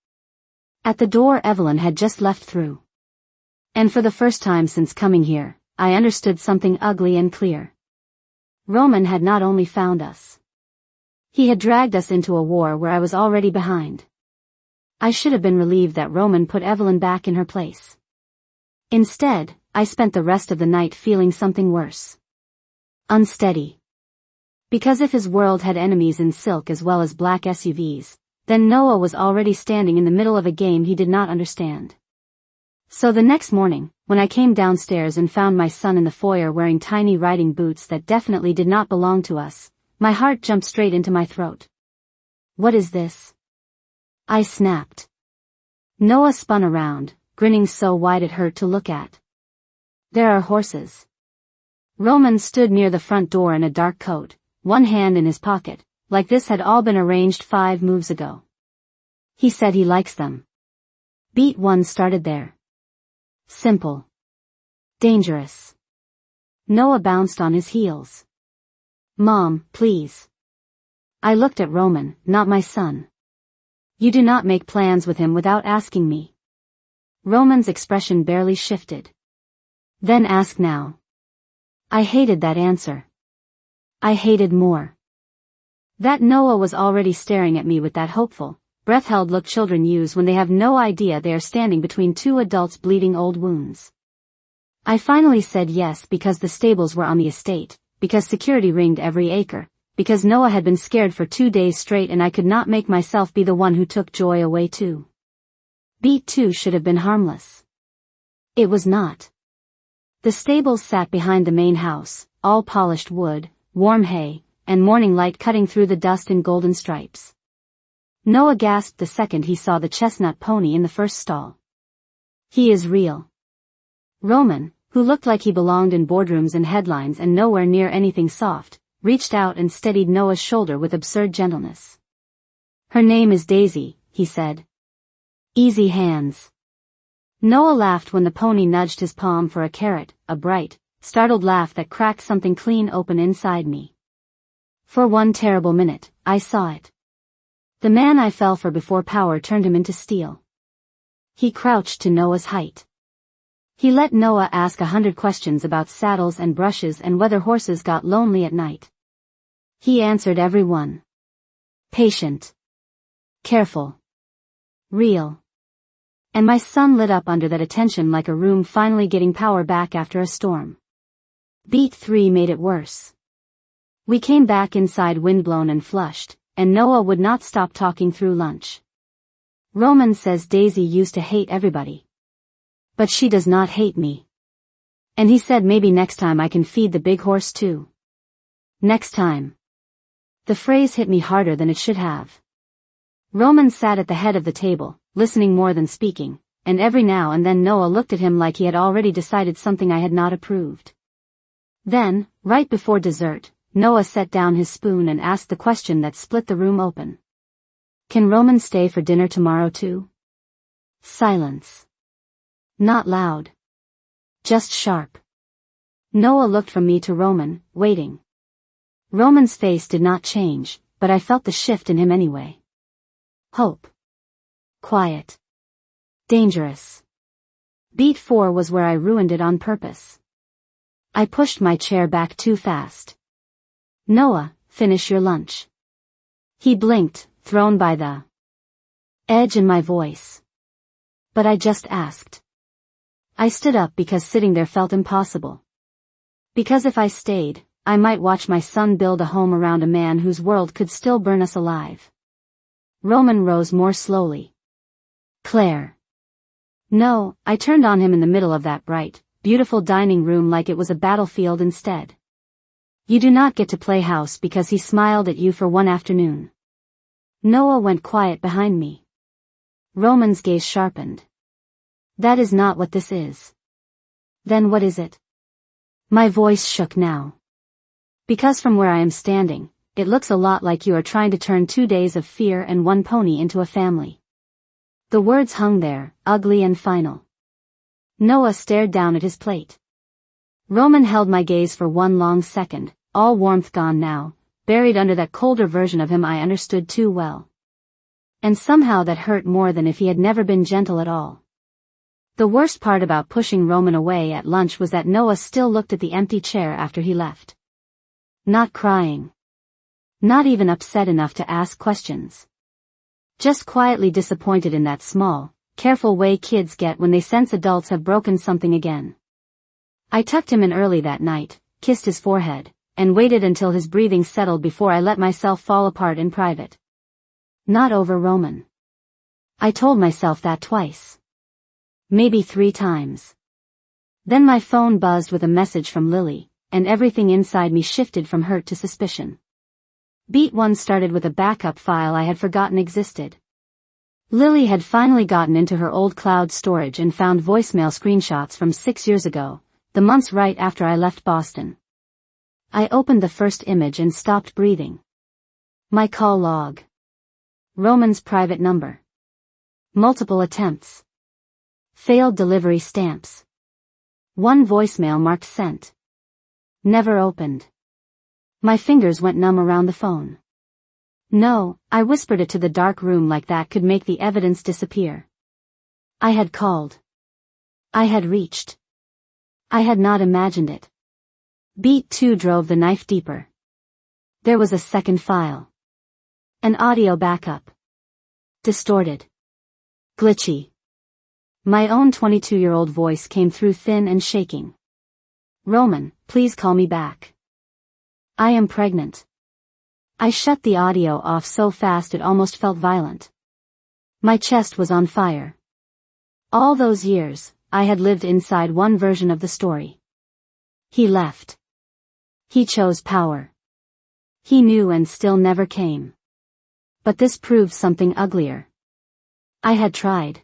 At the door Evelyn had just left through. And for the first time since coming here, I understood something ugly and clear. Roman had not only found us. He had dragged us into a war where I was already behind. I should have been relieved that Roman put Evelyn back in her place. Instead, I spent the rest of the night feeling something worse. Unsteady. Because if his world had enemies in silk as well as black SUVs, then Noah was already standing in the middle of a game he did not understand. So the next morning, when I came downstairs and found my son in the foyer wearing tiny riding boots that definitely did not belong to us, my heart jumped straight into my throat. What is this? I snapped. Noah spun around, grinning so wide it hurt to look at. There are horses. Roman stood near the front door in a dark coat, one hand in his pocket, like this had all been arranged 5 moves ago. He said he likes them. Beat 1 started there. Simple. Dangerous. Noah bounced on his heels. Mom, please. I looked at Roman, not my son. You do not make plans with him without asking me. Roman's expression barely shifted. Then ask now. I hated that answer. I hated more that Noah was already staring at me with that hopeful, breath-held look children use when they have no idea they are standing between 2 adults bleeding old wounds. I finally said yes because the stables were on the estate, because security ringed every acre, because Noah had been scared for 2 days straight and I could not make myself be the one who took joy away too. Beat 2 should have been harmless. It was not. The stables sat behind the main house, all polished wood, warm hay, and morning light cutting through the dust in golden stripes. Noah gasped the second he saw the chestnut pony in the first stall. He is real. Roman, who looked like he belonged in boardrooms and headlines and nowhere near anything soft, reached out and steadied Noah's shoulder with absurd gentleness. Her name is Daisy, he said. Easy hands. Noah laughed when the pony nudged his palm for a carrot, a bright, startled laugh that cracked something clean open inside me. For one terrible minute, I saw it. The man I fell for before power turned him into steel. He crouched to Noah's height. He let Noah ask 100 questions about saddles and brushes and whether horses got lonely at night. He answered every one. Patient. Careful. Real. And my son lit up under that attention like a room finally getting power back after a storm. Beat 3 made it worse. We came back inside windblown and flushed, and Noah would not stop talking through lunch. Roman says Daisy used to hate everybody. But she does not hate me. And he said maybe next time I can feed the big horse too. Next time. The phrase hit me harder than it should have. Roman sat at the head of the table, listening more than speaking, and every now and then Noah looked at him like he had already decided something I had not approved. Then, right before dessert, Noah set down his spoon and asked the question that split the room open. Can Roman stay for dinner tomorrow too? Silence. Not loud. Just sharp. Noah looked from me to Roman, waiting. Roman's face did not change, but I felt the shift in him anyway. Hope. Quiet. Dangerous. Beat 4 was where I ruined it on purpose. I pushed my chair back too fast. Noah, finish your lunch. He blinked, thrown by the edge in my voice. But I just asked. I stood up because sitting there felt impossible. Because if I stayed, I might watch my son build a home around a man whose world could still burn us alive. Roman rose more slowly. Claire. No, I turned on him in the middle of that bright, beautiful dining room like it was a battlefield instead. You do not get to play house because he smiled at you for one afternoon. Noah went quiet behind me. Roman's gaze sharpened. That is not what this is. Then what is it? My voice shook now. Because from where I am standing, it looks a lot like you are trying to turn 2 days of fear and 1 pony into a family. The words hung there, ugly and final. Noah stared down at his plate. Roman held my gaze for 1 long second, all warmth gone now, buried under that colder version of him I understood too well. And somehow that hurt more than if he had never been gentle at all. The worst part about pushing Roman away at lunch was that Noah still looked at the empty chair after he left. Not crying. Not even upset enough to ask questions. Just quietly disappointed in that small, careful way kids get when they sense adults have broken something again. I tucked him in early that night, kissed his forehead, and waited until his breathing settled before I let myself fall apart in private. Not over Roman. I told myself that twice. Maybe 3 times. Then my phone buzzed with a message from Lily, and everything inside me shifted from hurt to suspicion. Beat 1 started with a backup file I had forgotten existed. Lily had finally gotten into her old cloud storage and found voicemail screenshots from 6 years ago, the months right after I left Boston. I opened the first image and stopped breathing. My call log. Roman's private number. Multiple attempts. Failed delivery stamps. One voicemail marked sent. Never opened. My fingers went numb around the phone. No, I whispered it to the dark room like that could make the evidence disappear. I had called. I had reached. I had not imagined it. Beat 2 drove the knife deeper. There was a second file. An audio backup. Distorted. Glitchy. My own 22-year-old voice came through thin and shaking. Roman, please call me back. I am pregnant. I shut the audio off so fast it almost felt violent. My chest was on fire. All those years, I had lived inside one version of the story. He left. He chose power. He knew and still never came. But this proved something uglier. I had tried.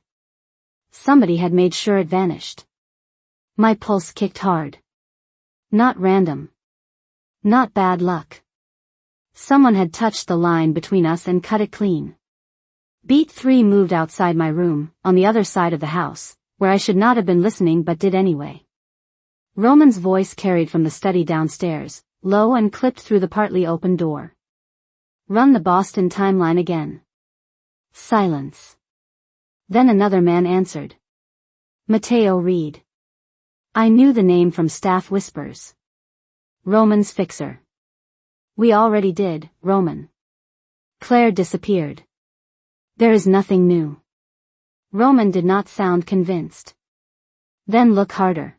Somebody had made sure it vanished. My pulse kicked hard. Not random. Not bad luck. Someone had touched the line between us and cut it clean. Beat 3 moved outside my room, on the other side of the house, where I should not have been listening but did anyway. Roman's voice carried from the study downstairs, low and clipped through the partly open door. Run the Boston timeline again. Silence. Then another man answered. Mateo Reed. I knew the name from staff whispers. Roman's fixer. We already did, Roman. Claire disappeared. There is nothing new. Roman did not sound convinced. Then look harder.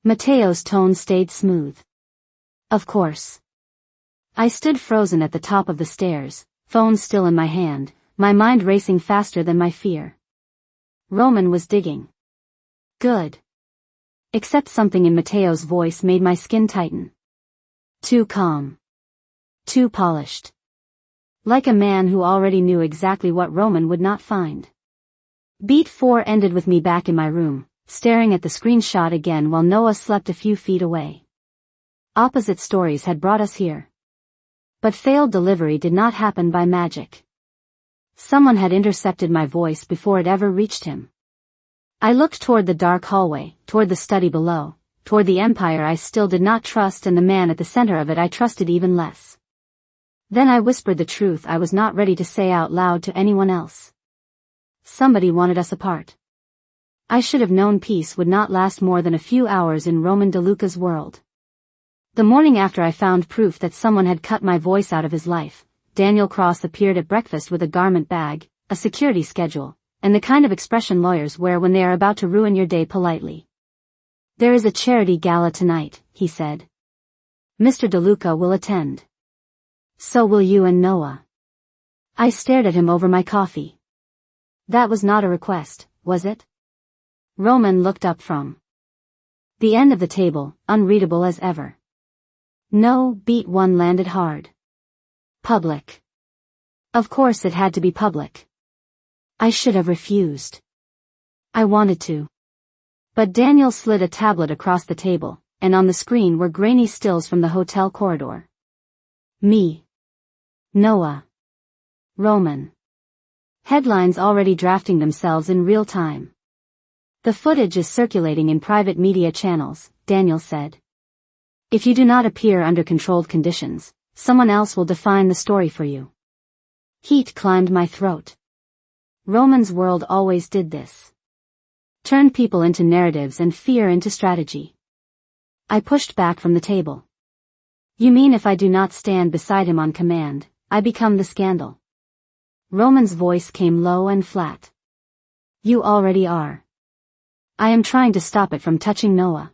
Mateo's tone stayed smooth. Of course. I stood frozen at the top of the stairs, phone still in my hand, my mind racing faster than my fear. Roman was digging. Good. Except something in Mateo's voice made my skin tighten. Too calm. Too polished. Like a man who already knew exactly what Roman would not find. Beat 4 ended with me back in my room, staring at the screenshot again while Noah slept a few feet away. Opposite stories had brought us here. But failed delivery did not happen by magic. Someone had intercepted my voice before it ever reached him. I looked toward the dark hallway, toward the study below, toward the empire I still did not trust and the man at the center of it I trusted even less. Then I whispered the truth I was not ready to say out loud to anyone else. Somebody wanted us apart. I should have known peace would not last more than a few hours in Roman DeLuca's world. The morning after I found proof that someone had cut my voice out of his life, Daniel Cross appeared at breakfast with a garment bag, a security schedule, and the kind of expression lawyers wear when they are about to ruin your day politely. There is a charity gala tonight, he said. Mr. DeLuca will attend. So will you and Noah. I stared at him over my coffee. That was not a request, was it? Roman looked up from the end of the table, unreadable as ever. No, Beat 1 landed hard. Public. Of course it had to be public. I should have refused. I wanted to. But Daniel slid a tablet across the table, and on the screen were grainy stills from the hotel corridor. Me. Noah. Roman. Headlines already drafting themselves in real time. The footage is circulating in private media channels, Daniel said. If you do not appear under controlled conditions, someone else will define the story for you. Heat climbed my throat. Roman's world always did this. Turned people into narratives and fear into strategy. I pushed back from the table. You mean if I do not stand beside him on command, I become the scandal? Roman's voice came low and flat. You already are. I am trying to stop it from touching Noah.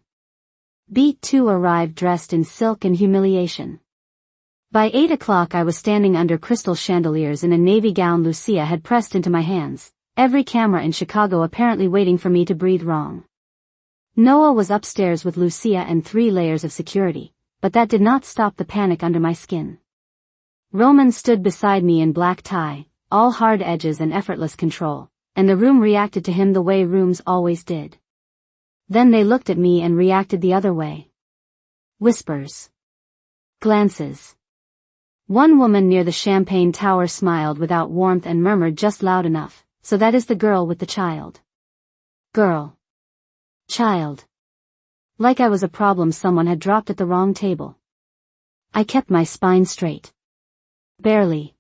Beat 2 arrived dressed in silk and humiliation. By 8 o'clock I was standing under crystal chandeliers in a navy gown Lucia had pressed into my hands, every camera in Chicago apparently waiting for me to breathe wrong. Noah was upstairs with Lucia and 3 layers of security, but that did not stop the panic under my skin. Roman stood beside me in black tie, all hard edges and effortless control, and the room reacted to him the way rooms always did. Then they looked at me and reacted the other way. Whispers. Glances. One woman near the champagne tower smiled without warmth and murmured just loud enough, "So that is the girl with the child." Girl. Child. Like I was a problem someone had dropped at the wrong table. I kept my spine straight. Barely.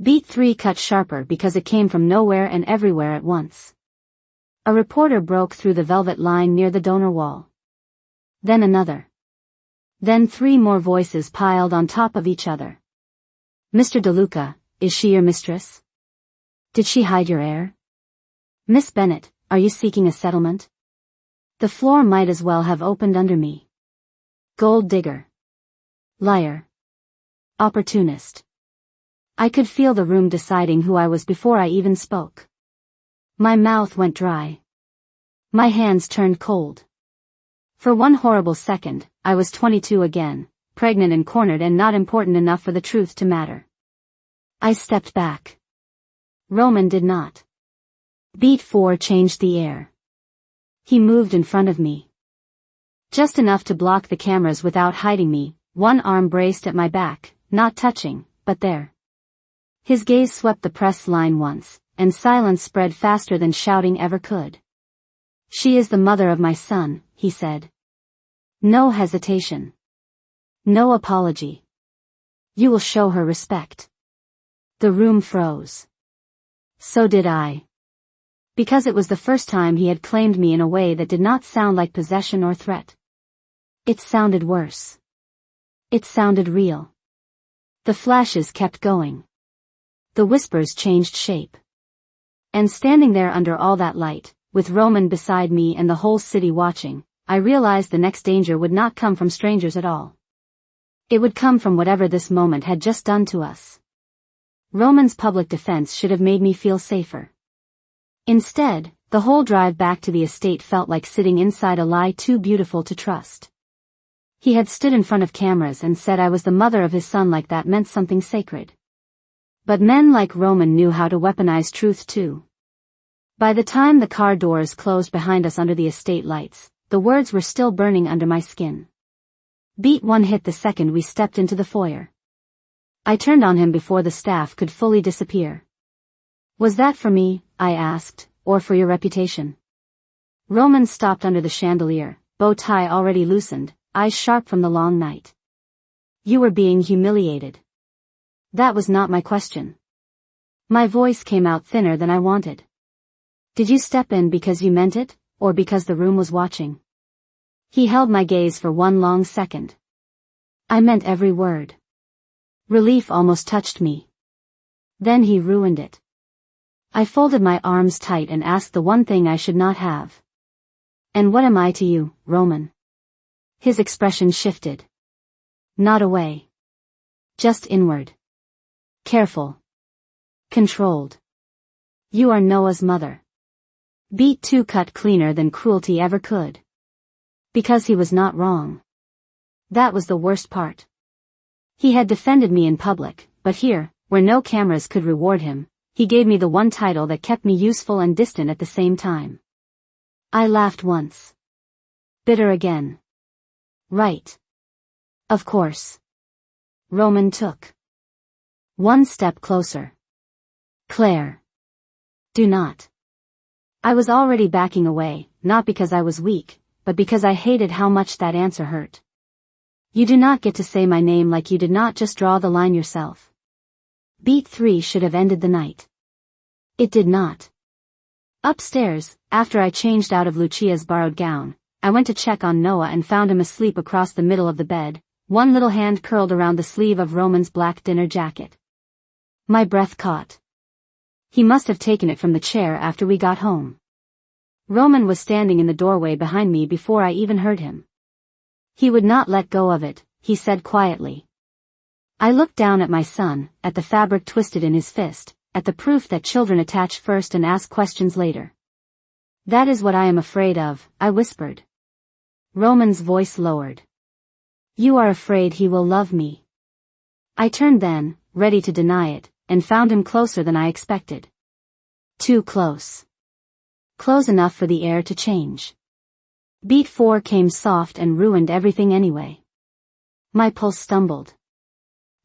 Beat 3 cut sharper because it came from nowhere and everywhere at once. A reporter broke through the velvet line near the donor wall. Then another. Then 3 more voices piled on top of each other. "Mr. DeLuca, is she your mistress? Did she hide your heir? Miss Bennett, are you seeking a settlement?" The floor might as well have opened under me. Gold digger. Liar. Opportunist. I could feel the room deciding who I was before I even spoke. My mouth went dry. My hands turned cold. For one horrible second, I was 22 again, pregnant and cornered and not important enough for the truth to matter. I stepped back. Roman did not. Beat 4 changed the air. He moved in front of me. Just enough to block the cameras without hiding me, one arm braced at my back, not touching, but there. His gaze swept the press line once, and silence spread faster than shouting ever could. "She is the mother of my son," he said. No hesitation. No apology. "You will show her respect." The room froze. So did I. Because it was the first time he had claimed me in a way that did not sound like possession or threat. It sounded worse. It sounded real. The flashes kept going. The whispers changed shape. And standing there under all that light, with Roman beside me and the whole city watching, I realized the next danger would not come from strangers at all. It would come from whatever this moment had just done to us. Roman's public defense should have made me feel safer. Instead, the whole drive back to the estate felt like sitting inside a lie too beautiful to trust. He had stood in front of cameras and said I was the mother of his son like that meant something sacred. But men like Roman knew how to weaponize truth too. By the time the car doors closed behind us under the estate lights, the words were still burning under my skin. Beat 1 hit the second we stepped into the foyer. I turned on him before the staff could fully disappear. "Was that for me?" I asked, "or for your reputation?" Roman stopped under the chandelier, bow tie already loosened, eyes sharp from the long night. "You were being humiliated." That was not my question. My voice came out thinner than I wanted. "Did you step in because you meant it, or because the room was watching?" He held my gaze for one long second. I meant every word. Relief almost touched me. Then he ruined it. I folded my arms tight and asked the one thing I should not have. "And what am I to you, Roman?" His expression shifted. Not away. Just inward. Careful. Controlled. "You are Noah's mother." Beat 2 cut cleaner than cruelty ever could. Because he was not wrong. That was the worst part. He had defended me in public, but here, where no cameras could reward him, he gave me the one title that kept me useful and distant at the same time. I laughed once. Bitter again. Right. Of course. Roman took one step closer. "Claire. Do not." I was already backing away, not because I was weak, but because I hated how much that answer hurt. "You do not get to say my name like you did not just draw the line yourself." Beat 3 should have ended the night. It did not. Upstairs, after I changed out of Lucia's borrowed gown, I went to check on Noah and found him asleep across the middle of the bed, one little hand curled around the sleeve of Roman's black dinner jacket. My breath caught. He must have taken it from the chair after we got home. Roman was standing in the doorway behind me before I even heard him. He would not let go of it, he said quietly. I looked down at my son, at the fabric twisted in his fist, at the proof that children attach first and ask questions later. "That is what I am afraid of," I whispered. Roman's voice lowered. "You are afraid he will love me." I turned then, ready to deny it, and found him closer than I expected. Too close. Close enough for the air to change. Beat 4 came soft and ruined everything anyway. My pulse stumbled.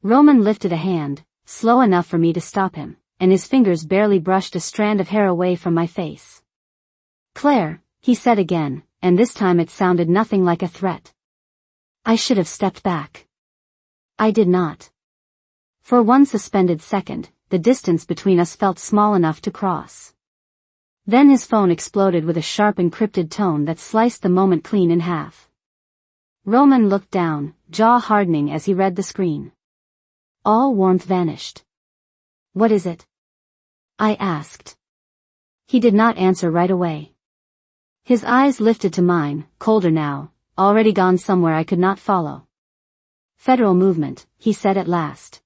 Roman lifted a hand, slow enough for me to stop him, and his fingers barely brushed a strand of hair away from my face. "Claire," he said again, and this time it sounded nothing like a threat. I should have stepped back. I did not. For one suspended second, the distance between us felt small enough to cross. Then his phone exploded with a sharp encrypted tone that sliced the moment clean in half. Roman looked down, jaw hardening as he read the screen. All warmth vanished. "What is it?" I asked. He did not answer right away. His eyes lifted to mine, colder now, already gone somewhere I could not follow. "Federal movement," he said at last.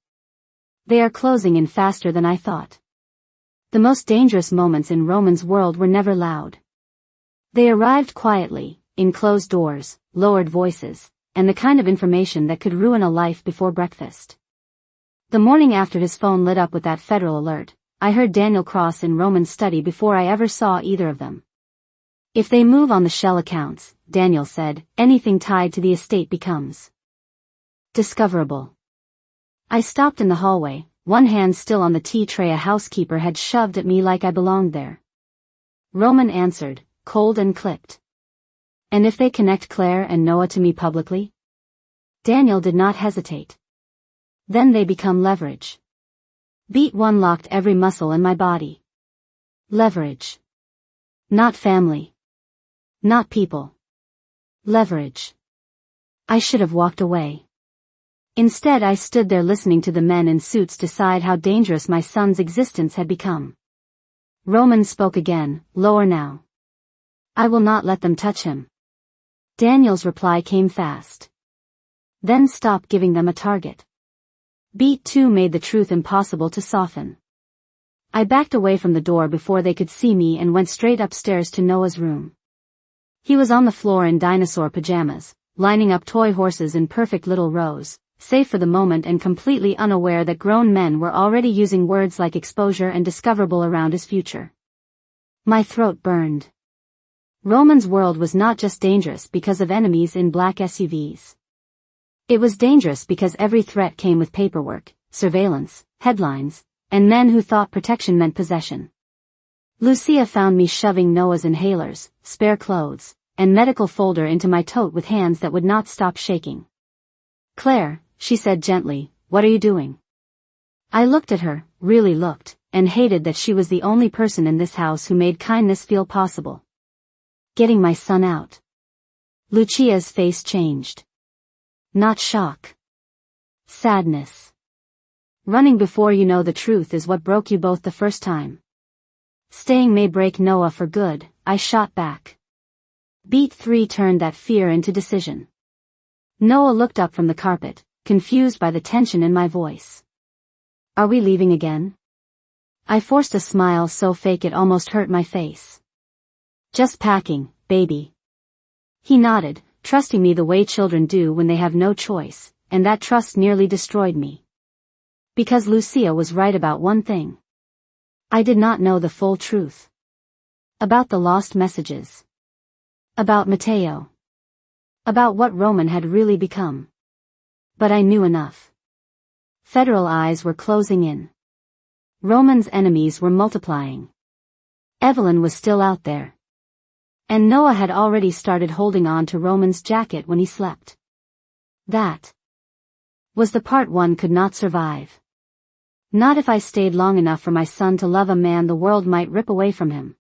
"They are closing in faster than I thought." The most dangerous moments in Roman's world were never loud. They arrived quietly, in closed doors, lowered voices, and the kind of information that could ruin a life before breakfast. The morning after his phone lit up with that federal alert, I heard Daniel cross in Roman's study before I ever saw either of them. "If they move on the shell accounts," Daniel said, "anything tied to the estate becomes discoverable." I stopped in the hallway, one hand still on the tea tray a housekeeper had shoved at me like I belonged there. Roman answered, cold and clipped. "And if they connect Claire and Noah to me publicly?" Daniel did not hesitate. "Then they become leverage." Beat 1 locked every muscle in my body. Leverage. Not family. Not people. Leverage. I should have walked away. Instead I stood there listening to the men in suits decide how dangerous my son's existence had become. Roman spoke again, lower now. "I will not let them touch him." Daniel's reply came fast. "Then stop giving them a target." Beat 2 made the truth impossible to soften. I backed away from the door before they could see me and went straight upstairs to Noah's room. He was on the floor in dinosaur pajamas, lining up toy horses in perfect little rows, safe for the moment and completely unaware that grown men were already using words like exposure and discoverable around his future. My throat burned. Roman's world was not just dangerous because of enemies in black SUVs. It was dangerous because every threat came with paperwork, surveillance, headlines, and men who thought protection meant possession. Lucia found me shoving Noah's inhalers, spare clothes, and medical folder into my tote with hands that would not stop shaking. "Claire," she said gently, "what are you doing?" I looked at her, really looked, and hated that she was the only person in this house who made kindness feel possible. "Getting my son out." Lucia's face changed. Not shock. Sadness. "Running before you know the truth is what broke you both the first time." "Staying may break Noah for good," I shot back. Beat 3 turned that fear into decision. Noah looked up from the carpet, confused by the tension in my voice. "Are we leaving again?" I forced a smile so fake it almost hurt my face. "Just packing, baby." He nodded, trusting me the way children do when they have no choice, and that trust nearly destroyed me. Because Lucia was right about one thing. I did not know the full truth. About the lost messages. About Matteo. About what Roman had really become. But I knew enough. Federal eyes were closing in. Roman's enemies were multiplying. Evelyn was still out there. And Noah had already started holding on to Roman's jacket when he slept. That was the part one could not survive. Not if I stayed long enough for my son to love a man the world might rip away from him.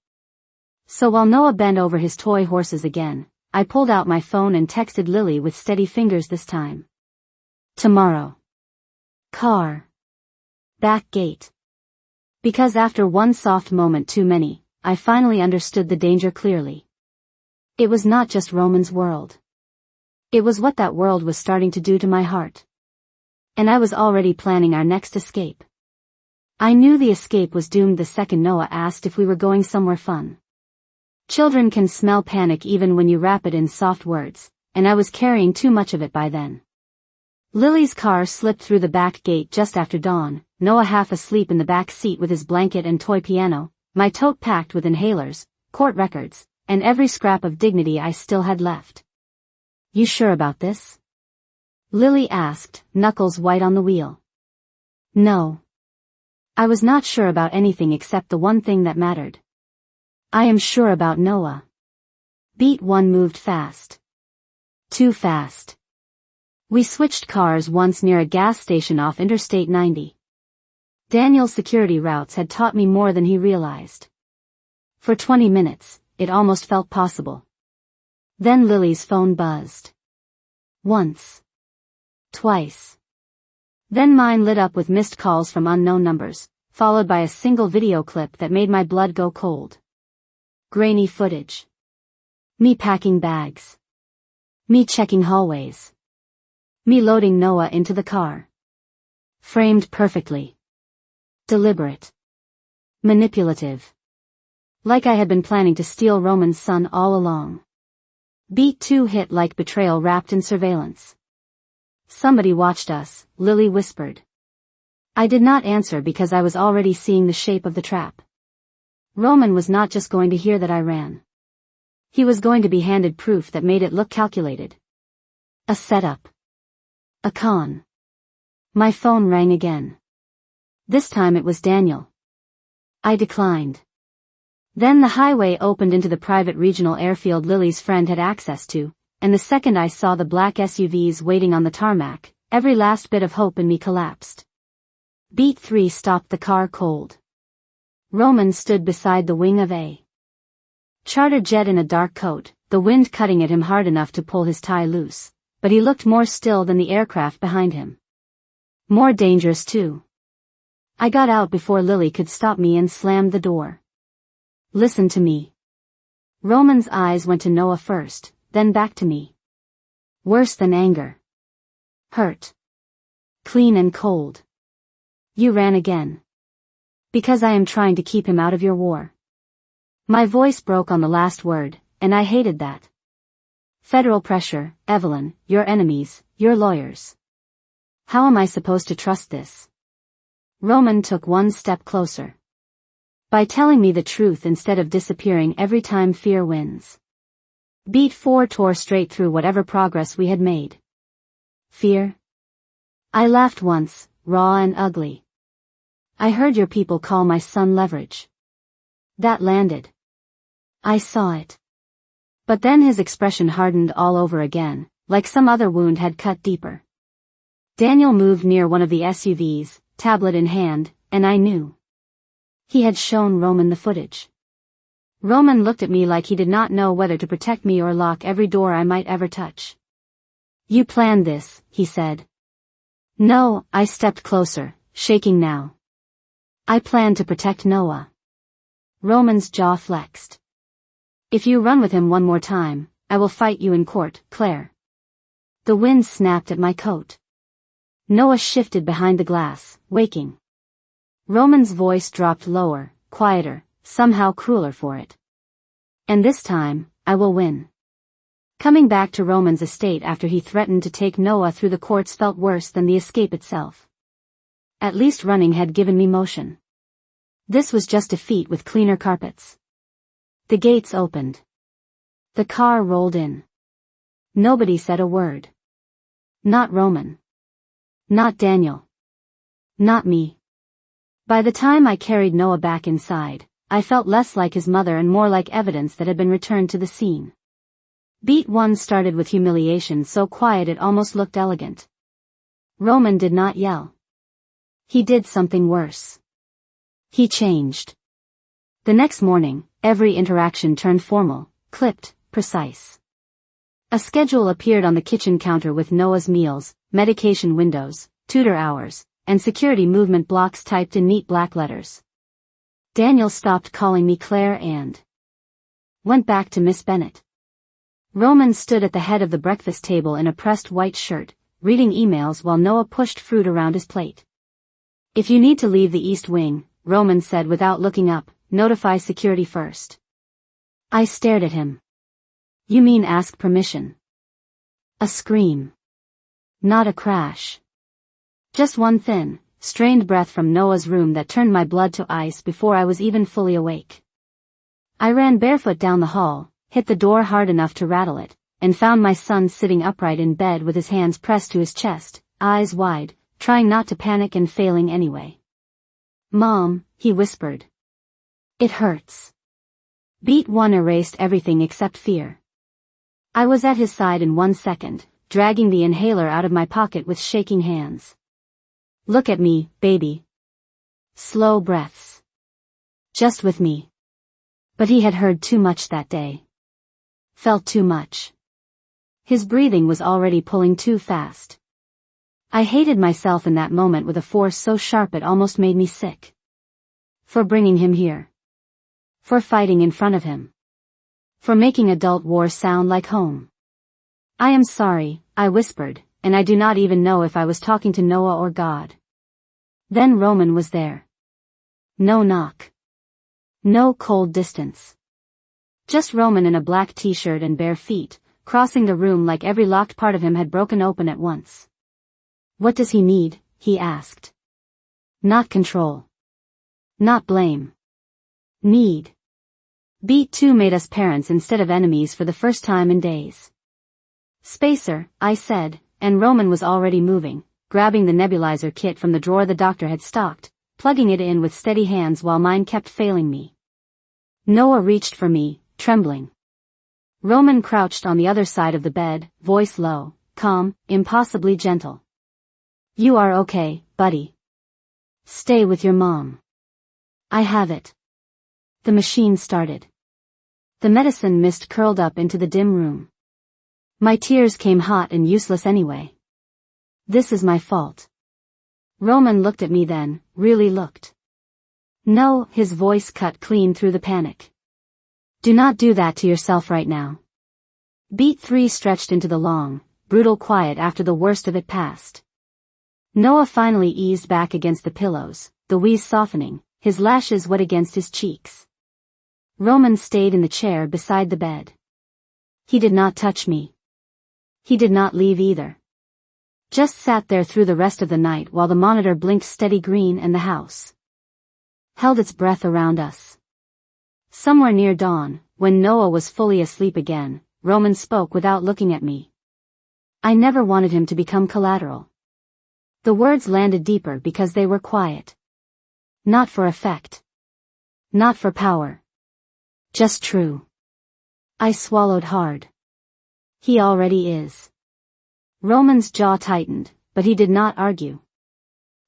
So while Noah bent over his toy horses again, I pulled out my phone and texted Lily with steady fingers this time. "Tomorrow. Car. Back gate." Because after one soft moment too many, I finally understood the danger clearly. It was not just Roman's world. It was what that world was starting to do to my heart. And I was already planning our next escape. I knew the escape was doomed the second Noah asked if we were going somewhere fun. Children can smell panic even when you wrap it in soft words, and I was carrying too much of it by then. Lily's car slipped through the back gate just after dawn, Noah half asleep in the back seat with his blanket and toy piano, my tote packed with inhalers, court records, and every scrap of dignity I still had left. "You sure about this?" Lily asked, knuckles white on the wheel. No. I was not sure about anything except the one thing that mattered. "I am sure about Noah." Beat 1 moved fast. Too fast. We switched cars once near a gas station off Interstate 90. Daniel's security routes had taught me more than he realized. For 20 minutes, it almost felt possible. Then Lily's phone buzzed. Once. Twice. Then mine lit up with missed calls from unknown numbers, followed by a single video clip that made my blood go cold. Grainy footage. Me packing bags. Me checking hallways. Me loading Noah into the car. Framed perfectly. Deliberate. Manipulative. Like I had been planning to steal Roman's son all along. Beat 2 hit like betrayal wrapped in surveillance. "Somebody watched us," Lily whispered. I did not answer because I was already seeing the shape of the trap. Roman was not just going to hear that I ran. He was going to be handed proof that made it look calculated. A setup. A con. My phone rang again. This time it was Daniel. I declined. Then the highway opened into the private regional airfield Lily's friend had access to, and the second I saw the black SUVs waiting on the tarmac, every last bit of hope in me collapsed. Beat 3 stopped the car cold. Roman stood beside the wing of a charter jet in a dark coat, the wind cutting at him hard enough to pull his tie loose, but he looked more still than the aircraft behind him. More dangerous too. I got out before Lily could stop me and slammed the door. "Listen to me." Roman's eyes went to Noah first, then back to me. Worse than anger. Hurt. Clean and cold. "You ran again. Because I am trying to keep him out of your war." My voice broke on the last word, and I hated that. "Federal pressure, Evelyn, your enemies, your lawyers. How am I supposed to trust this?" Roman took one step closer. "By telling me the truth instead of disappearing every time fear wins." Beat 4 tore straight through whatever progress we had made. "Fear?" I laughed once, raw and ugly. "I heard your people call my son leverage." That landed. I saw it. But then his expression hardened all over again, like some other wound had cut deeper. Daniel moved near one of the SUVs, tablet in hand, and I knew. He had shown Roman the footage. Roman looked at me like he did not know whether to protect me or lock every door I might ever touch. "You planned this," he said. "No," I stepped closer, shaking now. "I planned to protect Noah." Roman's jaw flexed. "If you run with him one more time, I will fight you in court, Claire." The wind snapped at my coat. Noah shifted behind the glass, waking. Roman's voice dropped lower, quieter, somehow crueler for it. "And this time, I will win." Coming back to Roman's estate after he threatened to take Noah through the courts felt worse than the escape itself. At least running had given me motion. This was just a feat with cleaner carpets. The gates opened. The car rolled in. Nobody said a word. Not Roman. Not Daniel. Not me. By the time I carried Noah back inside, I felt less like his mother and more like evidence that had been returned to the scene. Beat 1 started with humiliation so quiet it almost looked elegant. Roman did not yell. He did something worse. He changed. The next morning, every interaction turned formal, clipped, precise. A schedule appeared on the kitchen counter with Noah's meals, medication windows, tutor hours, and security movement blocks typed in neat black letters. Daniel stopped calling me Claire and went back to Miss Bennett. Roman stood at the head of the breakfast table in a pressed white shirt, reading emails while Noah pushed fruit around his plate. "If you need to leave the East Wing," Roman said without looking up, "notify security first." I stared at him. "You mean ask permission?" A scream. Not a crash. Just one thin, strained breath from Noah's room that turned my blood to ice before I was even fully awake. I ran barefoot down the hall, hit the door hard enough to rattle it, and found my son sitting upright in bed with his hands pressed to his chest, eyes wide, trying not to panic and failing anyway. "Mom," he whispered. "It hurts." Beat 1 erased everything except fear. I was at his side in 1 second, dragging the inhaler out of my pocket with shaking hands. "Look at me, baby." Slow breaths. "Just with me." But he had heard too much that day. Felt too much. His breathing was already pulling too fast. I hated myself in that moment with a force so sharp it almost made me sick. For bringing him here. For fighting in front of him. For making adult war sound like home. "I am sorry," I whispered, and I do not even know if I was talking to Noah or God. Then Roman was there. No knock. No cold distance. Just Roman in a black t-shirt and bare feet, crossing the room like every locked part of him had broken open at once. "What does he need?" he asked. Not control. Not blame. Need. Beat 2 made us parents instead of enemies for the first time in days. "Spacer," I said, and Roman was already moving, grabbing the nebulizer kit from the drawer the doctor had stocked, plugging it in with steady hands while mine kept failing me. Noah reached for me, trembling. Roman crouched on the other side of the bed, voice low, calm, impossibly gentle. "You are okay, buddy. Stay with your mom. I have it." The machine started. The medicine mist curled up into the dim room. My tears came hot and useless anyway. "This is my fault." Roman looked at me then, really looked. "No," his voice cut clean through the panic. "Do not do that to yourself right now." Beat 3 stretched into the long, brutal quiet after the worst of it passed. Noah finally eased back against the pillows, the wheeze softening, his lashes wet against his cheeks. Roman stayed in the chair beside the bed. He did not touch me. He did not leave either. Just sat there through the rest of the night while the monitor blinked steady green and the house held its breath around us. Somewhere near dawn, when Noah was fully asleep again, Roman spoke without looking at me. "I never wanted him to become collateral." The words landed deeper because they were quiet. Not for effect. Not for power. Just true. I swallowed hard. "He already is." Roman's jaw tightened, but he did not argue.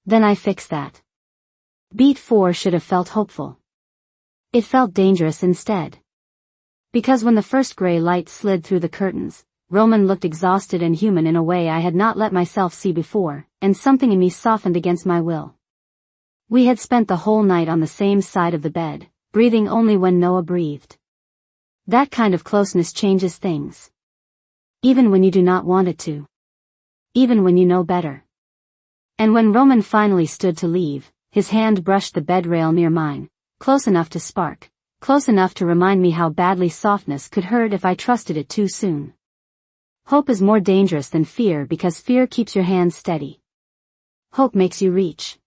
"Then I fix that." Beat 4 should have felt hopeful. It felt dangerous instead. Because when the first gray light slid through the curtains, Roman looked exhausted and human in a way I had not let myself see before, and something in me softened against my will. We had spent the whole night on the same side of the bed, breathing only when Noah breathed. That kind of closeness changes things. Even when you do not want it to. Even when you know better. And when Roman finally stood to leave, his hand brushed the bed rail near mine, close enough to spark, close enough to remind me how badly softness could hurt if I trusted it too soon. Hope is more dangerous than fear because fear keeps your hands steady. Hope makes you reach.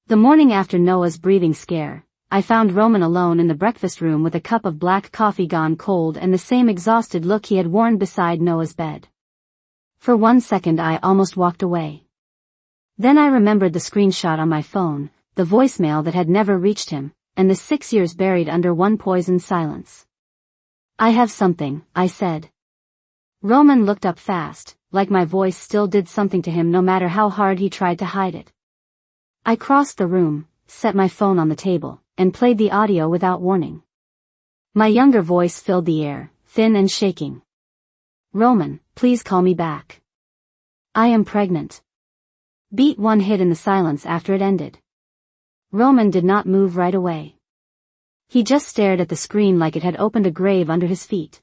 The morning after Noah's breathing scare, I found Roman alone in the breakfast room with a cup of black coffee gone cold and the same exhausted look he had worn beside Noah's bed. For 1 second I almost walked away. Then I remembered the screenshot on my phone, the voicemail that had never reached him, and the 6 years buried under one poisoned silence. "I have something," I said. Roman looked up fast, like my voice still did something to him no matter how hard he tried to hide it. I crossed the room, set my phone on the table, and played the audio without warning. My younger voice filled the air, thin and shaking. "Roman, please call me back. I am pregnant." Beat 1 hit in the silence after it ended. Roman did not move right away. He just stared at the screen like it had opened a grave under his feet.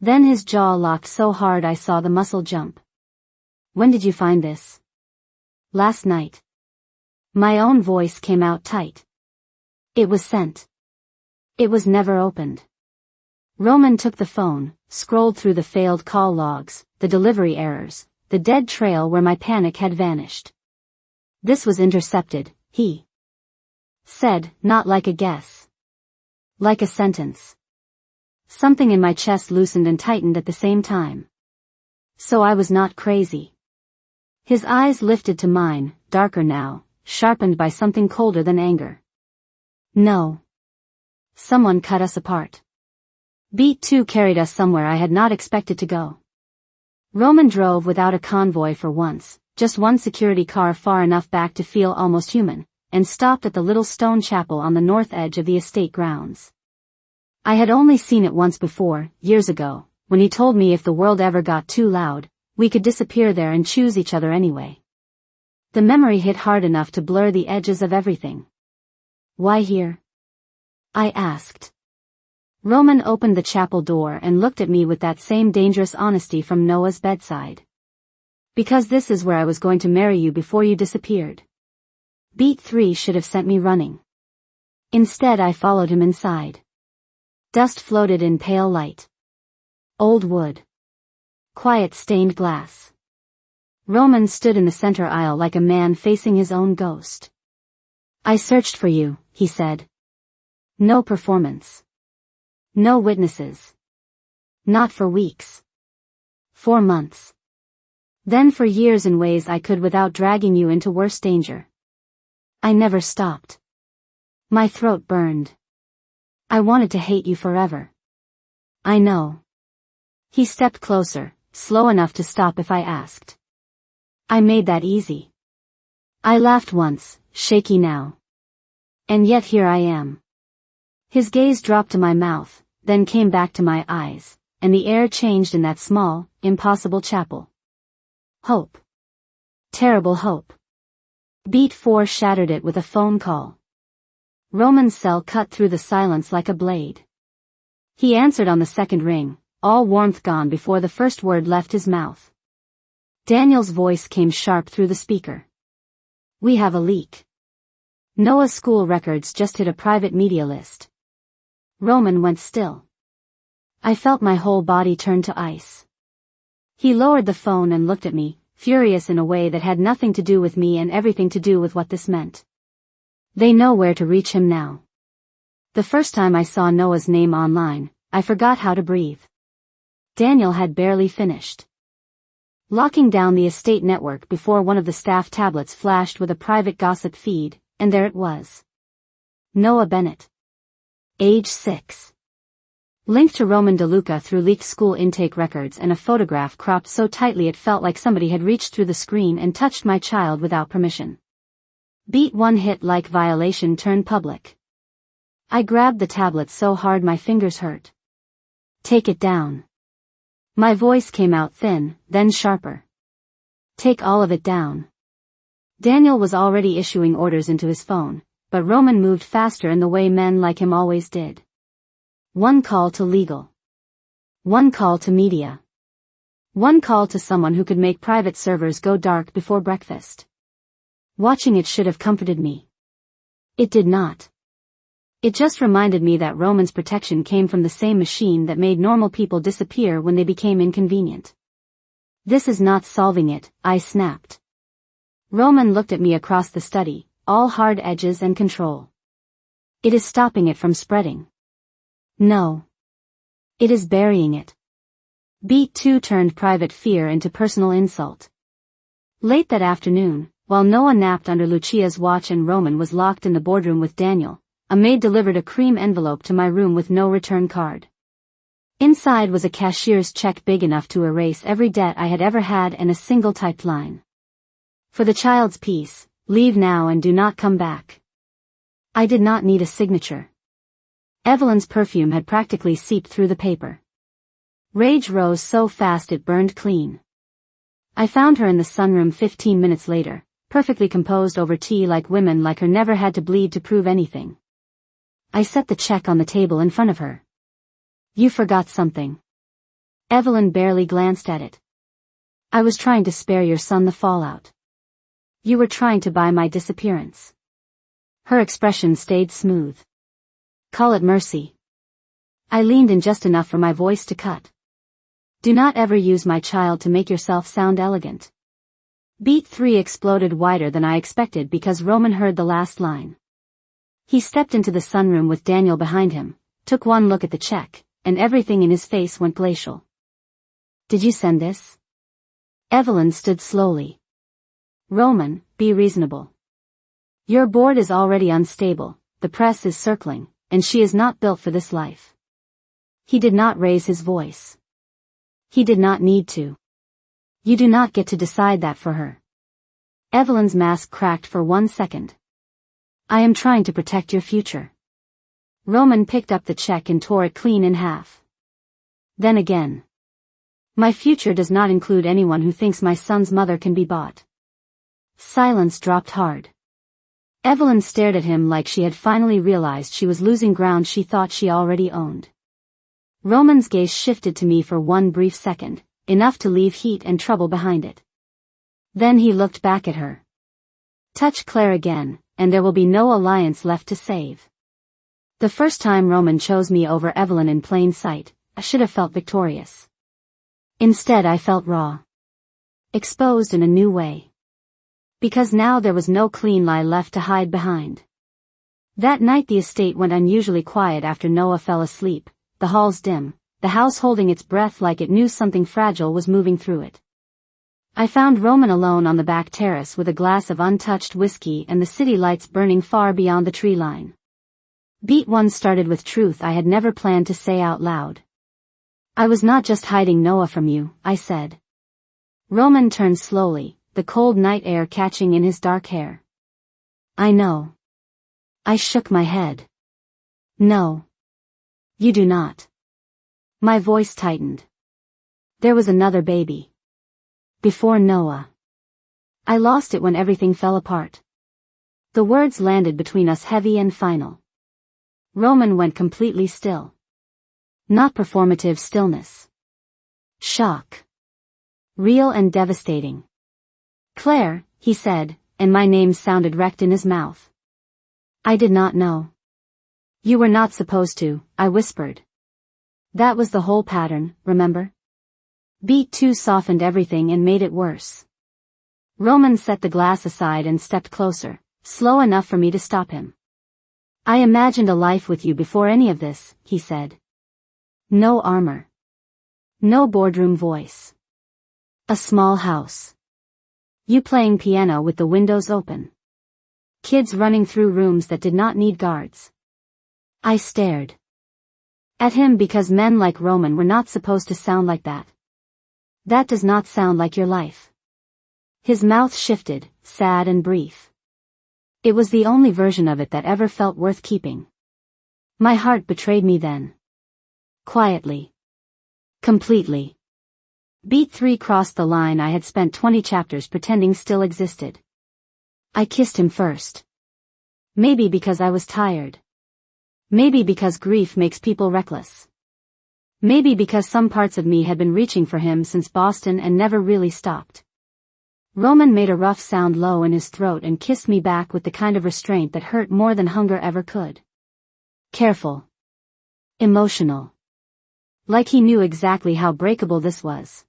Then his jaw locked so hard I saw the muscle jump. "When did you find this?" "Last night." My own voice came out tight. "It was sent. It was never opened." Roman took the phone, scrolled through the failed call logs, the delivery errors, the dead trail where my panic had vanished. This was intercepted, he said, not like a guess. Like a sentence. Something in my chest loosened and tightened at the same time. So I was not crazy. His eyes lifted to mine, darker now, sharpened by something colder than anger. No. Someone cut us apart. Beat 2 carried us somewhere I had not expected to go. Roman drove without a convoy for once, just one security car far enough back to feel almost human, and stopped at the little stone chapel on the north edge of the estate grounds. I had only seen it once before, years ago, when he told me if the world ever got too loud, we could disappear there and choose each other anyway. The memory hit hard enough to blur the edges of everything. Why here? I asked. Roman opened the chapel door and looked at me with that same dangerous honesty from Noah's bedside. Because this is where I was going to marry you before you disappeared. Beat 3 should have sent me running. Instead I followed him inside. Dust floated in pale light. Old wood. Quiet stained glass. Roman stood in the center aisle like a man facing his own ghost. I searched for you, he said. No performance. No witnesses. Not for weeks. 4 months. Then for years in ways I could without dragging you into worse danger. I never stopped. My throat burned. I wanted to hate you forever. I know. He stepped closer, slow enough to stop if I asked. I made that easy. I laughed once, shaky now. And yet here I am. His gaze dropped to my mouth, then came back to my eyes, and the air changed in that small, impossible chapel. Hope. Terrible hope. Beat 4 shattered it with a phone call. Roman's cell cut through the silence like a blade. He answered on the second ring, all warmth gone before the first word left his mouth. Daniel's voice came sharp through the speaker. We have a leak. Noah's school records just hit a private media list. Roman went still. I felt my whole body turn to ice. He lowered the phone and looked at me, furious in a way that had nothing to do with me and everything to do with what this meant. They know where to reach him now. The first time I saw Noah's name online, I forgot how to breathe. Daniel had barely finished locking down the estate network before one of the staff tablets flashed with a private gossip feed, and there it was. Noah Bennett. Age 6. Linked to Roman DeLuca through leaked school intake records and a photograph cropped so tightly it felt like somebody had reached through the screen and touched my child without permission. Beat 1 hit like violation turned public. I grabbed the tablet so hard my fingers hurt. Take it down. My voice came out thin, then sharper. Take all of it down. Daniel was already issuing orders into his phone, but Roman moved faster in the way men like him always did. 1 call to legal. 1 call to media. 1 call to someone who could make private servers go dark before breakfast. Watching it should have comforted me. It did not. It just reminded me that Roman's protection came from the same machine that made normal people disappear when they became inconvenient. This is not solving it, I snapped. Roman looked at me across the study, all hard edges and control. It is stopping it from spreading. No. It is burying it. Beat 2 turned private fear into personal insult. Late that afternoon, while Noah napped under Lucia's watch and Roman was locked in the boardroom with Daniel, a maid delivered a cream envelope to my room with no return card. Inside was a cashier's check big enough to erase every debt I had ever had and a single typed line. For the child's peace, leave now and do not come back. I did not need a signature. Evelyn's perfume had practically seeped through the paper. Rage rose so fast it burned clean. I found her in the sunroom 15 minutes later, perfectly composed over tea like women like her never had to bleed to prove anything. I set the check on the table in front of her. You forgot something. Evelyn barely glanced at it. I was trying to spare your son the fallout. You were trying to buy my disappearance. Her expression stayed smooth. Call it mercy. I leaned in just enough for my voice to cut. Do not ever use my child to make yourself sound elegant. Beat 3 exploded wider than I expected because Roman heard the last line. He stepped into the sunroom with Daniel behind him, took one look at the check, and everything in his face went glacial. Did you send this? Evelyn stood slowly. Roman, be reasonable. Your board is already unstable, the press is circling, and she is not built for this life. He did not raise his voice. He did not need to. You do not get to decide that for her. Evelyn's mask cracked for 1 second. I am trying to protect your future. Roman picked up the check and tore it clean in half. Then again. My future does not include anyone who thinks my son's mother can be bought. Silence dropped hard. Evelyn stared at him like she had finally realized she was losing ground she thought she already owned. Roman's gaze shifted to me for one brief second, enough to leave heat and trouble behind it. Then he looked back at her. Touch Claire again, and there will be no alliance left to save. The first time Roman chose me over Evelyn in plain sight, I should have felt victorious. Instead I felt raw. Exposed in a new way. Because now there was no clean lie left to hide behind. That night the estate went unusually quiet after Noah fell asleep, the halls dim, the house holding its breath like it knew something fragile was moving through it. I found Roman alone on the back terrace with a glass of untouched whiskey and the city lights burning far beyond the tree line. Beat 1 started with truth I had never planned to say out loud. I was not just hiding Noah from you, I said. Roman turned slowly, the cold night air catching in his dark hair. I know. I shook my head. No. You do not. My voice tightened. There was another baby. Before Noah. I lost it when everything fell apart. The words landed between us heavy and final. Roman went completely still. Not performative stillness. Shock. Real and devastating. Claire, he said, and my name sounded wrecked in his mouth. I did not know. You were not supposed to, I whispered. That was the whole pattern, remember? Beat 2 softened everything and made it worse. Roman set the glass aside and stepped closer, slow enough for me to stop him. I imagined a life with you before any of this, he said. No armor. No boardroom voice. A small house. You playing piano with the windows open. Kids running through rooms that did not need guards. I stared at him because men like Roman were not supposed to sound like that. That does not sound like your life. His mouth shifted, sad and brief. It was the only version of it that ever felt worth keeping. My heart betrayed me then. Quietly. Completely. Beat 3 crossed the line I had spent 20 chapters pretending still existed. I kissed him first. Maybe because I was tired. Maybe because grief makes people reckless. Maybe because some parts of me had been reaching for him since Boston and never really stopped. Roman made a rough sound low in his throat and kissed me back with the kind of restraint that hurt more than hunger ever could. Careful. Emotional. Like he knew exactly how breakable this was.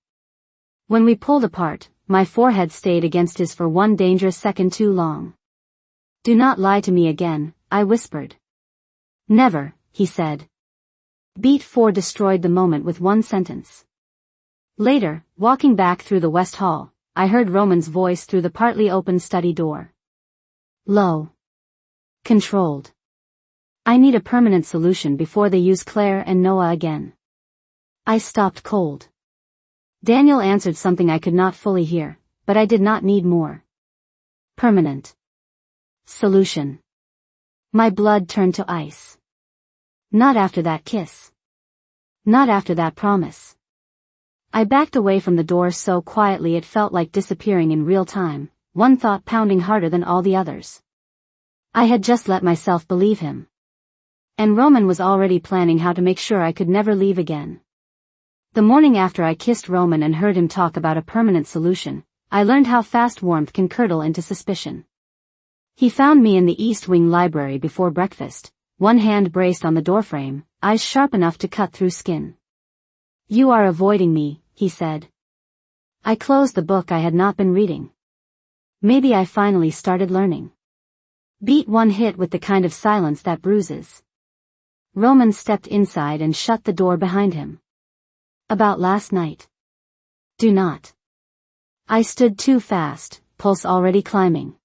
When we pulled apart, my forehead stayed against his for one dangerous second too long. Do not lie to me again, I whispered. Never, he said. Beat 4 destroyed the moment with one sentence. Later, walking back through the West Hall, I heard Roman's voice through the partly open study door. Low. Controlled. I need a permanent solution before they use Claire and Noah again. I stopped cold. Daniel answered something I could not fully hear, but I did not need more. Permanent. Solution. My blood turned to ice. Not after that kiss. Not after that promise. I backed away from the door so quietly it felt like disappearing in real time, one thought pounding harder than all the others. I had just let myself believe him. And Roman was already planning how to make sure I could never leave again. The morning after I kissed Roman and heard him talk about a permanent solution, I learned how fast warmth can curdle into suspicion. He found me in the East Wing library before breakfast, one hand braced on the doorframe, eyes sharp enough to cut through skin. You are avoiding me, he said. I closed the book I had not been reading. Maybe I finally started learning. Beat 1 hit with the kind of silence that bruises. Roman stepped inside and shut the door behind him. About last night. Do not. I stood too fast, pulse already climbing.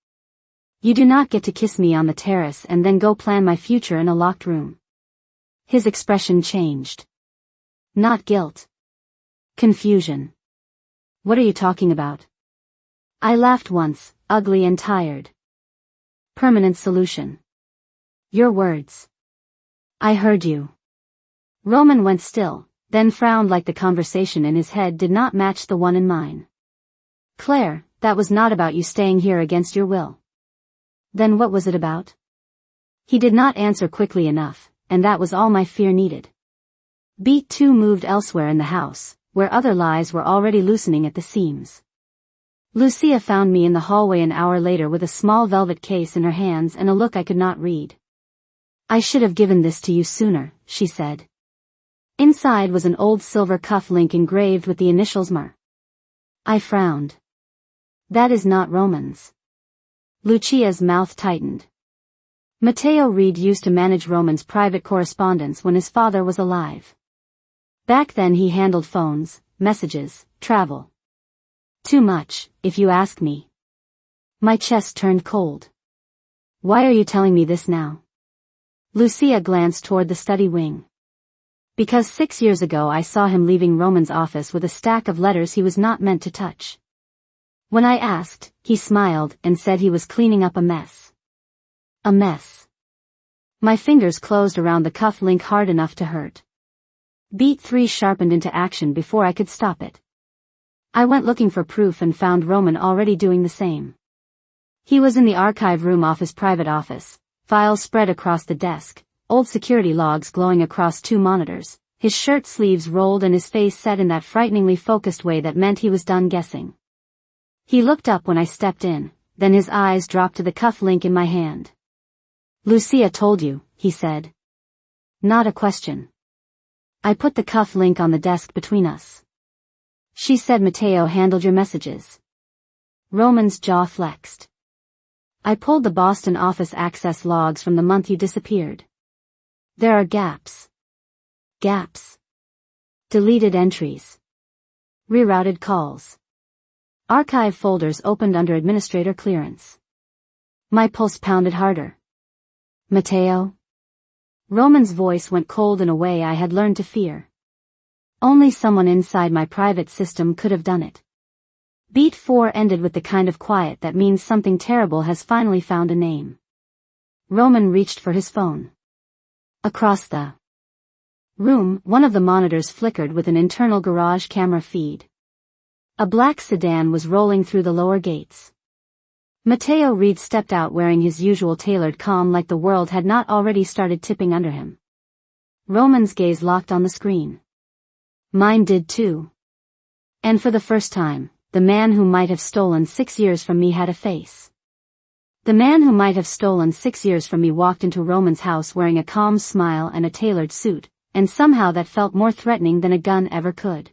You do not get to kiss me on the terrace and then go plan my future in a locked room. His expression changed. Not guilt. Confusion. What are you talking about? I laughed once, ugly and tired. Permanent solution. Your words. I heard you. Roman went still, then frowned like the conversation in his head did not match the one in mine. Claire, that was not about you staying here against your will. Then what was it about? He did not answer quickly enough, and that was all my fear needed. Beat 2 moved elsewhere in the house, where other lies were already loosening at the seams. Lucia found me in the hallway an hour later with a small velvet case in her hands and a look I could not read. I should have given this to you sooner, she said. Inside was an old silver cuff link engraved with the initials MR. I frowned. That is not Roman's. Lucia's mouth tightened. Matteo Reed used to manage Roman's private correspondence when his father was alive. Back then he handled phones, messages, travel. Too much, if you ask me. My chest turned cold. Why are you telling me this now? Lucia glanced toward the study wing. Because 6 years ago I saw him leaving Roman's office with a stack of letters he was not meant to touch. When I asked, he smiled and said he was cleaning up a mess. A mess. My fingers closed around the cuff link hard enough to hurt. Beat 3 sharpened into action before I could stop it. I went looking for proof and found Roman already doing the same. He was in the archive room off his private office, files spread across the desk, old security logs glowing across 2 monitors, his shirt sleeves rolled and his face set in that frighteningly focused way that meant he was done guessing. He looked up when I stepped in, then his eyes dropped to the cuff link in my hand. Lucia told you, he said. Not a question. I put the cuff link on the desk between us. She said Matteo handled your messages. Roman's jaw flexed. I pulled the Boston office access logs from the month you disappeared. There are gaps. Gaps. Deleted entries. Rerouted calls. Archive folders opened under administrator clearance. My pulse pounded harder. Matteo? Roman's voice went cold in a way I had learned to fear. Only someone inside my private system could have done it. Beat 4 ended with the kind of quiet that means something terrible has finally found a name. Roman reached for his phone. Across the room, one of the monitors flickered with an internal garage camera feed. A black sedan was rolling through the lower gates. Matteo Reed stepped out wearing his usual tailored calm like the world had not already started tipping under him. Roman's gaze locked on the screen. Mine did too. And for the first time, the man who might have stolen 6 years from me had a face. The man who might have stolen 6 years from me walked into Roman's house wearing a calm smile and a tailored suit, and somehow that felt more threatening than a gun ever could.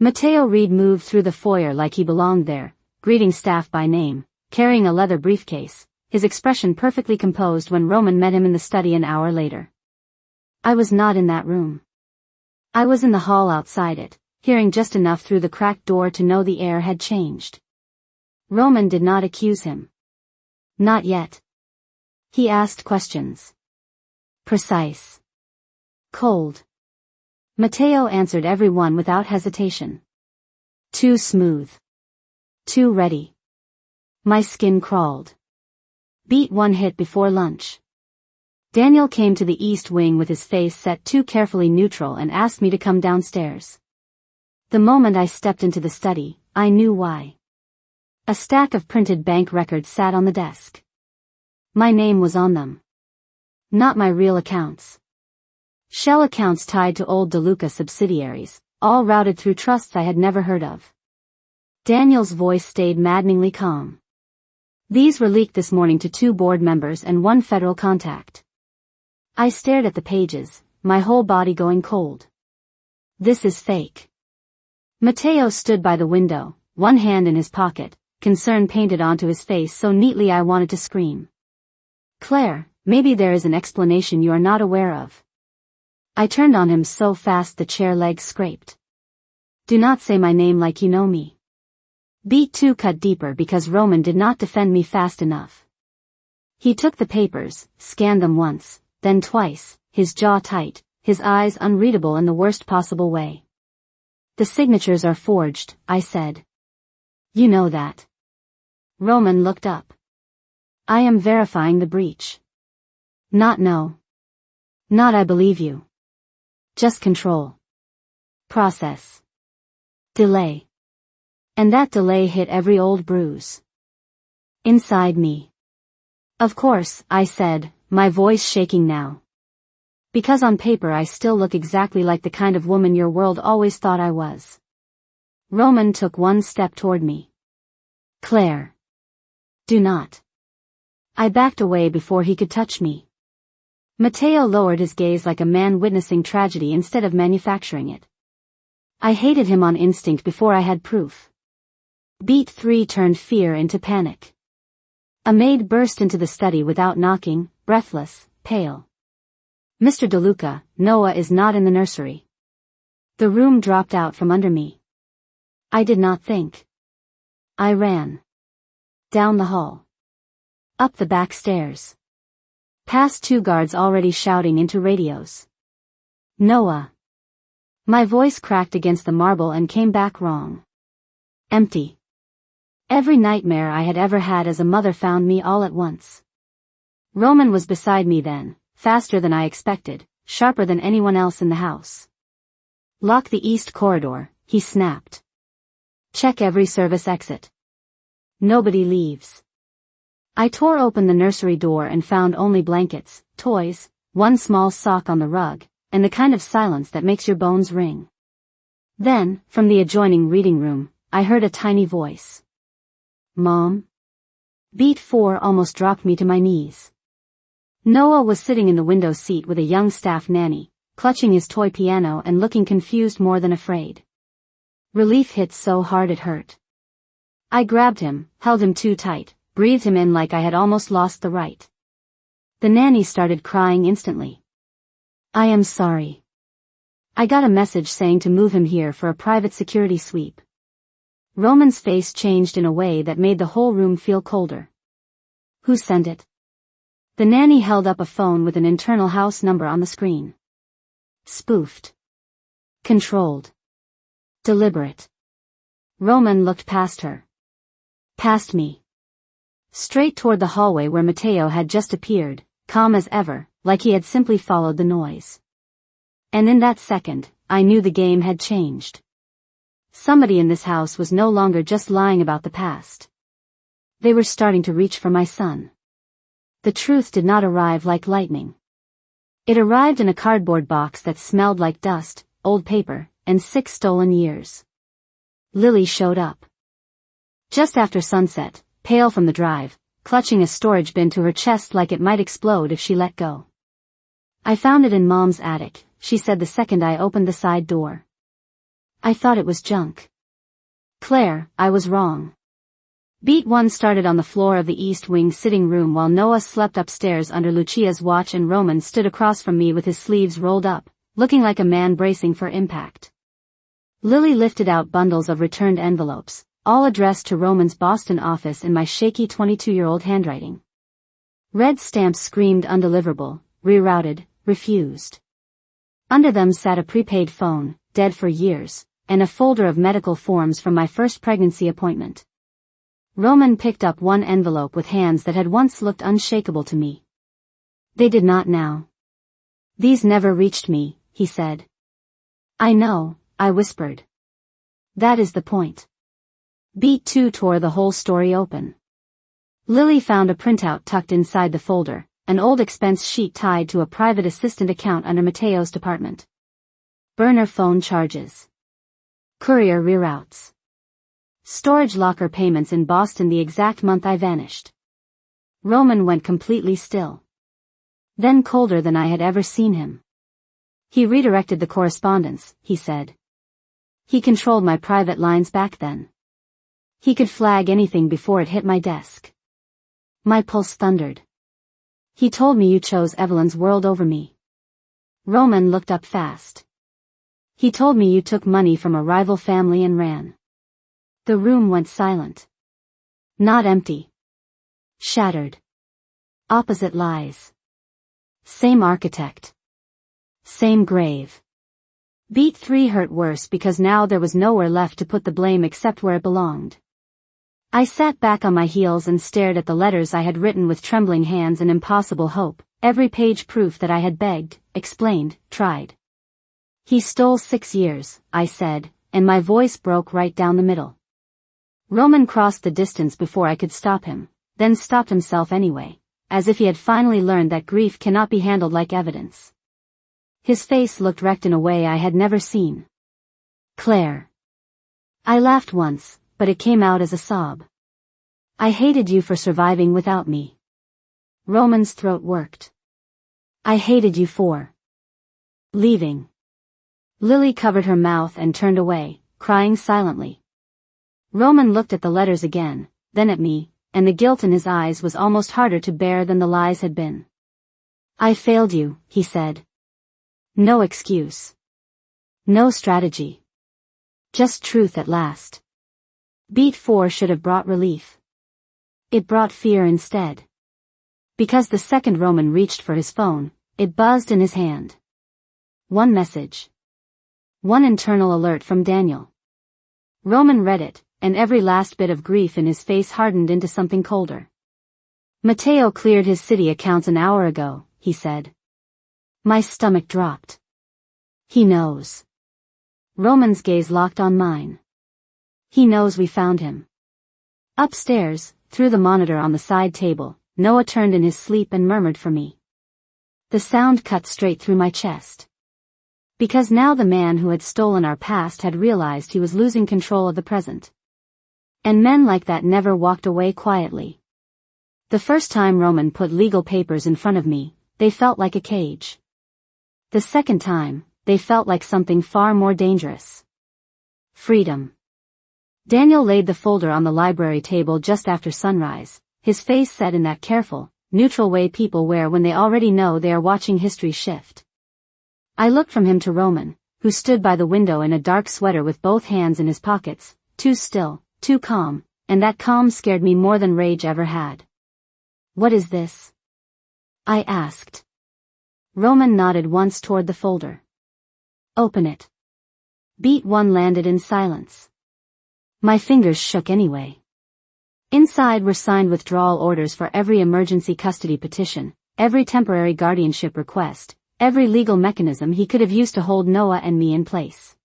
Matteo Reed moved through the foyer like he belonged there, greeting staff by name, carrying a leather briefcase, his expression perfectly composed when Roman met him in the study an hour later. I was not in that room. I was in the hall outside it, hearing just enough through the cracked door to know the air had changed. Roman did not accuse him. Not yet. He asked questions. Precise. Cold. Matteo answered every one without hesitation. Too smooth. Too ready. My skin crawled. Beat 1 hit before lunch. Daniel came to the east wing with his face set too carefully neutral and asked me to come downstairs. The moment I stepped into the study, I knew why. A stack of printed bank records sat on the desk. My name was on them. Not my real accounts. Shell accounts tied to old DeLuca subsidiaries, all routed through trusts I had never heard of. Daniel's voice stayed maddeningly calm. These were leaked this morning to 2 board members and 1 federal contact. I stared at the pages, my whole body going cold. This is fake. Matteo stood by the window, one hand in his pocket, concern painted onto his face so neatly I wanted to scream. Claire, maybe there is an explanation you are not aware of. I turned on him so fast the chair legs scraped. Do not say my name like you know me. Beat 2 cut deeper because Roman did not defend me fast enough. He took the papers, scanned them once, then twice, his jaw tight, his eyes unreadable in the worst possible way. The signatures are forged, I said. You know that. Roman looked up. I am verifying the breach. Not no. Not I believe you. Just control. Process. Delay. And that delay hit every old bruise inside me. Of course, I said, my voice shaking now. Because on paper I still look exactly like the kind of woman your world always thought I was. Roman took one step toward me. Claire. Do not. I backed away before he could touch me. Matteo lowered his gaze like a man witnessing tragedy instead of manufacturing it. I hated him on instinct before I had proof. Beat 3 turned fear into panic. A maid burst into the study without knocking, breathless, pale. Mr. DeLuca, Noah is not in the nursery. The room dropped out from under me. I did not think. I ran. Down the hall. Up the back stairs. Past 2 guards already shouting into radios. Noah. My voice cracked against the marble and came back wrong. Empty. Every nightmare I had ever had as a mother found me all at once. Roman was beside me then, faster than I expected, sharper than anyone else in the house. Lock the east corridor, he snapped. Check every service exit. Nobody leaves. I tore open the nursery door and found only blankets, toys, one small sock on the rug, and the kind of silence that makes your bones ring. Then, from the adjoining reading room, I heard a tiny voice. Mom? Beat 4 almost dropped me to my knees. Noah was sitting in the window seat with a young staff nanny, clutching his toy piano and looking confused more than afraid. Relief hit so hard it hurt. I grabbed him, held him too tight, breathed him in like I had almost lost the right. The nanny started crying instantly. I am sorry. I got a message saying to move him here for a private security sweep. Roman's face changed in a way that made the whole room feel colder. Who sent it? The nanny held up a phone with an internal house number on the screen. Spoofed. Controlled. Deliberate. Roman looked past her. Past me. Straight toward the hallway where Matteo had just appeared, calm as ever, like he had simply followed the noise. And in that second, I knew the game had changed. Somebody in this house was no longer just lying about the past. They were starting to reach for my son. The truth did not arrive like lightning. It arrived in a cardboard box that smelled like dust, old paper, and 6 stolen years. Lily showed up. Just after sunset, pale from the drive, clutching a storage bin to her chest like it might explode if she let go. I found it in Mom's attic, she said the second I opened the side door. I thought it was junk. Claire, I was wrong. Beat 1 started on the floor of the East Wing sitting room while Noah slept upstairs under Lucia's watch and Roman stood across from me with his sleeves rolled up, looking like a man bracing for impact. Lily lifted out bundles of returned envelopes, all addressed to Roman's Boston office in my shaky 22-year-old handwriting. Red stamps screamed undeliverable, rerouted, refused. Under them sat a prepaid phone, dead for years, and a folder of medical forms from my first pregnancy appointment. Roman picked up one envelope with hands that had once looked unshakable to me. They did not now. These never reached me, he said. I know, I whispered. That is the point. Beat 2 tore the whole story open. Lily found a printout tucked inside the folder, an old expense sheet tied to a private assistant account under Matteo's department. Burner phone charges. Courier reroutes. Storage locker payments in Boston the exact month I vanished. Roman went completely still. Then colder than I had ever seen him. He redirected the correspondence, he said. He controlled my private lines back then. He could flag anything before it hit my desk. My pulse thundered. He told me you chose Evelyn's world over me. Roman looked up fast. He told me you took money from a rival family and ran. The room went silent. Not empty. Shattered. Opposite lies. Same architect. Same grave. Beat 3 hurt worse because now there was nowhere left to put the blame except where it belonged. I sat back on my heels and stared at the letters I had written with trembling hands and impossible hope, every page proof that I had begged, explained, tried. He stole 6 years, I said, and my voice broke right down the middle. Roman crossed the distance before I could stop him, then stopped himself anyway, as if he had finally learned that grief cannot be handled like evidence. His face looked wrecked in a way I had never seen. Claire. I laughed once, but it came out as a sob. I hated you for surviving without me. Roman's throat worked. I hated you for leaving. Lily covered her mouth and turned away, crying silently. Roman looked at the letters again, then at me, and the guilt in his eyes was almost harder to bear than the lies had been. I failed you, he said. No excuse. No strategy. Just truth at last. Beat 4 should have brought relief. It brought fear instead. Because the second Roman reached for his phone, it buzzed in his hand. One message. One internal alert from Daniel. Roman read it, and every last bit of grief in his face hardened into something colder. Matteo cleared his city accounts an hour ago, he said. My stomach dropped. He knows. Roman's gaze locked on mine. He knows we found him. Upstairs, through the monitor on the side table, Noah turned in his sleep and murmured for me. The sound cut straight through my chest. Because now the man who had stolen our past had realized he was losing control of the present. And men like that never walked away quietly. The first time Roman put legal papers in front of me, they felt like a cage. The second time, they felt like something far more dangerous. Freedom. Daniel laid the folder on the library table just after sunrise, his face set in that careful, neutral way people wear when they already know they are watching history shift. I looked from him to Roman, who stood by the window in a dark sweater with both hands in his pockets, too still, too calm, and that calm scared me more than rage ever had. What is this? I asked. Roman nodded once toward the folder. Open it. Beat 1 landed in silence. My fingers shook anyway. Inside were signed withdrawal orders for every emergency custody petition, every temporary guardianship request, every legal mechanism he could have used to hold Noah and me in place.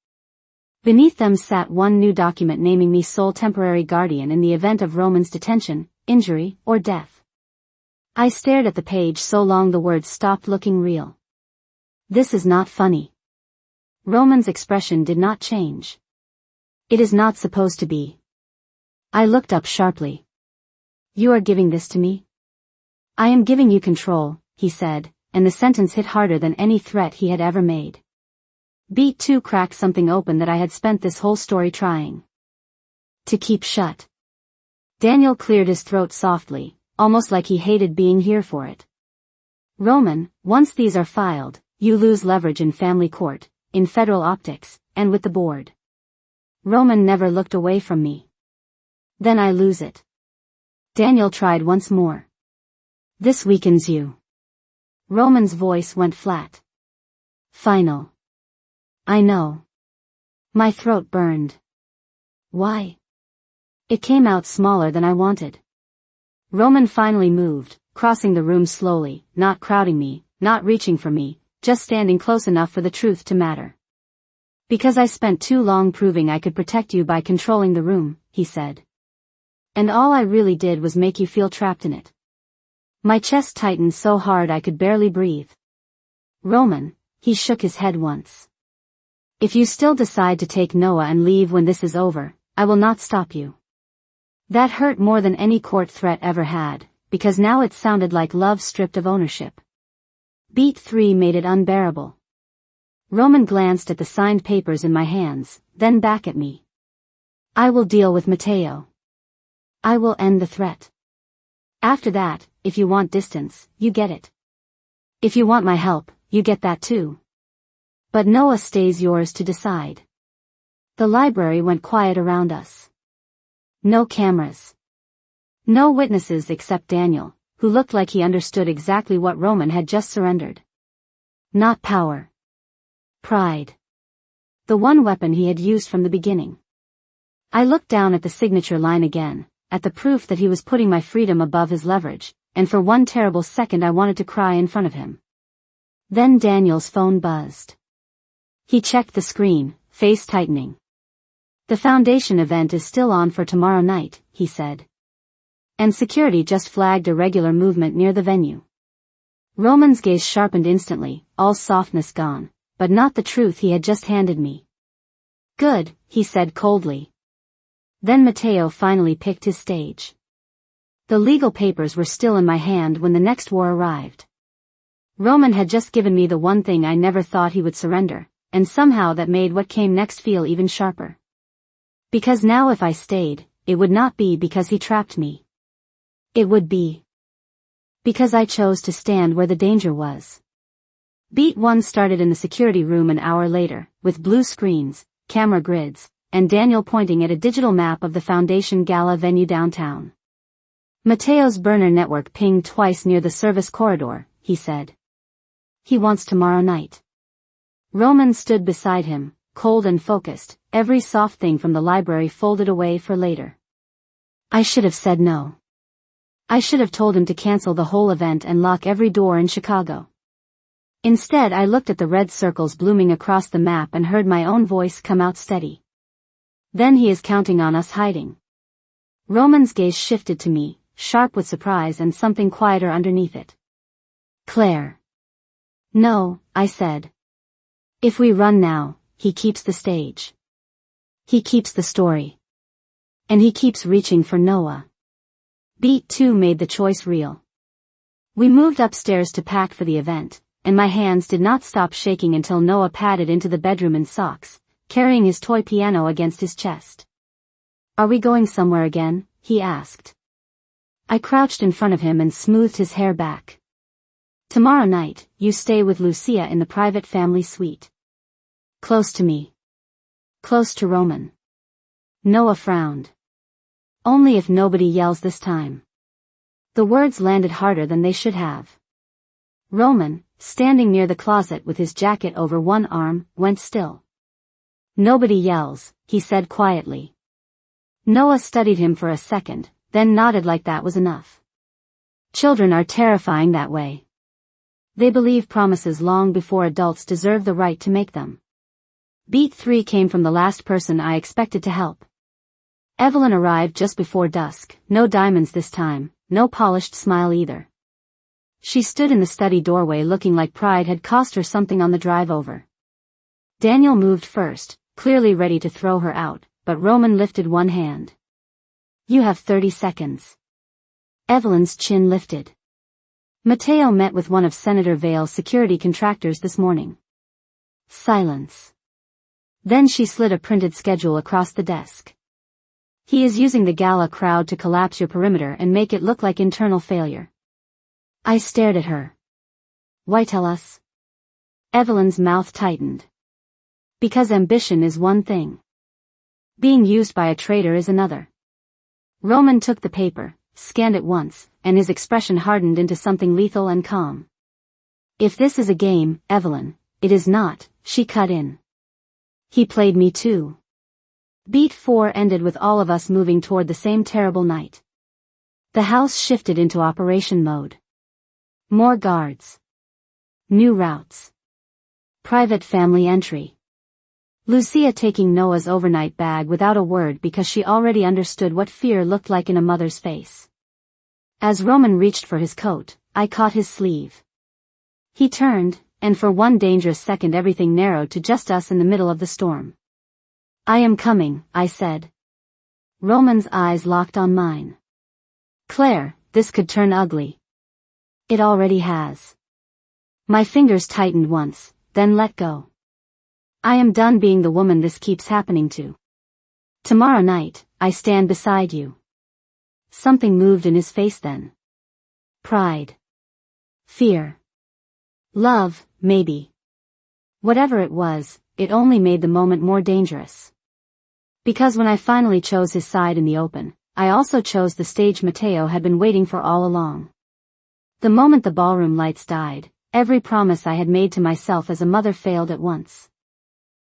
Beneath them sat one new document naming me sole temporary guardian in the event of Roman's detention, injury, or death. I stared at the page so long the words stopped looking real. This is not funny. Roman's expression did not change. It is not supposed to be. I looked up sharply. You are giving this to me? I am giving you control, he said, and the sentence hit harder than any threat he had ever made. Beat 2 cracked something open that I had spent this whole story trying to keep shut. Daniel cleared his throat softly, almost like he hated being here for it. Roman, once these are filed, you lose leverage in family court, in federal optics, and with the board. Roman never looked away from me. Then I lose it. Daniel tried once more. This weakens you. Roman's voice went flat. Final. I know. My throat burned. Why? It came out smaller than I wanted. Roman finally moved, crossing the room slowly, not crowding me, not reaching for me, just standing close enough for the truth to matter. Because I spent too long proving I could protect you by controlling the room, he said. And all I really did was make you feel trapped in it. My chest tightened so hard I could barely breathe. Roman, he shook his head once. If you still decide to take Noah and leave when this is over, I will not stop you. That hurt more than any court threat ever had, because now it sounded like love stripped of ownership. Beat 3 made it unbearable. Roman glanced at the signed papers in my hands, then back at me. I will deal with Matteo. I will end the threat. After that, if you want distance, you get it. If you want my help, you get that too. But Noah stays yours to decide. The library went quiet around us. No cameras. No witnesses except Daniel, who looked like he understood exactly what Roman had just surrendered. Not power. Pride. The one weapon he had used from the beginning. I looked down at the signature line again, at the proof that he was putting my freedom above his leverage, and for one terrible second I wanted to cry in front of him. Then Daniel's phone buzzed. He checked the screen, face tightening. The Foundation event is still on for tomorrow night, he said. And security just flagged irregular movement near the venue. Roman's gaze sharpened instantly, all softness gone, but not the truth he had just handed me. Good, he said coldly. Then Matteo finally picked his stage. The legal papers were still in my hand when the next war arrived. Roman had just given me the one thing I never thought he would surrender, and somehow that made what came next feel even sharper. Because now if I stayed, it would not be because he trapped me. It would be because I chose to stand where the danger was. Beat 1 started in the security room an hour later, with blue screens, camera grids, and Daniel pointing at a digital map of the Foundation Gala venue downtown. Matteo's burner network pinged twice near the service corridor, he said. He wants tomorrow night. Roman stood beside him, cold and focused, every soft thing from the library folded away for later. I should have said no. I should have told him to cancel the whole event and lock every door in Chicago. Instead I looked at the red circles blooming across the map and heard my own voice come out steady. Then he is counting on us hiding. Roman's gaze shifted to me, sharp with surprise and something quieter underneath it. Claire. No, I said. If we run now, he keeps the stage. He keeps the story. And he keeps reaching for Noah. Beat 2 made the choice real. We moved upstairs to pack for the event, and my hands did not stop shaking until Noah padded into the bedroom in socks, carrying his toy piano against his chest. Are we going somewhere again? He asked. I crouched in front of him and smoothed his hair back. Tomorrow night, you stay with Lucia in the private family suite. Close to me. Close to Roman. Noah frowned. Only if nobody yells this time. The words landed harder than they should have. Roman, standing near the closet with his jacket over one arm, went still. Nobody yells, he said quietly. Noah studied him for a second, then nodded like that was enough. Children are terrifying that way. They believe promises long before adults deserve the right to make them. Beat 3 came from the last person I expected to help. Evelyn arrived just before dusk, no diamonds this time, no polished smile either. She stood in the study doorway looking like pride had cost her something on the drive over. Daniel moved first, clearly ready to throw her out, but Roman lifted one hand. You have 30 seconds. Evelyn's chin lifted. Matteo met with one of Senator Vale's security contractors this morning. Silence. Then she slid a printed schedule across the desk. He is using the gala crowd to collapse your perimeter and make it look like internal failure. I stared at her. Why tell us? Evelyn's mouth tightened. Because ambition is one thing. Being used by a traitor is another. Roman took the paper, scanned it once, and his expression hardened into something lethal and calm. If this is a game, Evelyn, it is not, she cut in. He played me too. Beat 4 ended with all of us moving toward the same terrible night. The house shifted into operation mode. More guards. New routes. Private family entry. Lucia taking Noah's overnight bag without a word because she already understood what fear looked like in a mother's face. As Roman reached for his coat, I caught his sleeve. He turned, and for one dangerous second everything narrowed to just us in the middle of the storm. I am coming, I said. Roman's eyes locked on mine. Claire, this could turn ugly. It already has. My fingers tightened once, then let go. I am done being the woman this keeps happening to. Tomorrow night, I stand beside you. Something moved in his face then. Pride. Fear. Love, maybe. Whatever it was, it only made the moment more dangerous. Because when I finally chose his side in the open, I also chose the stage Mateo had been waiting for all along. The moment the ballroom lights died, every promise I had made to myself as a mother failed at once.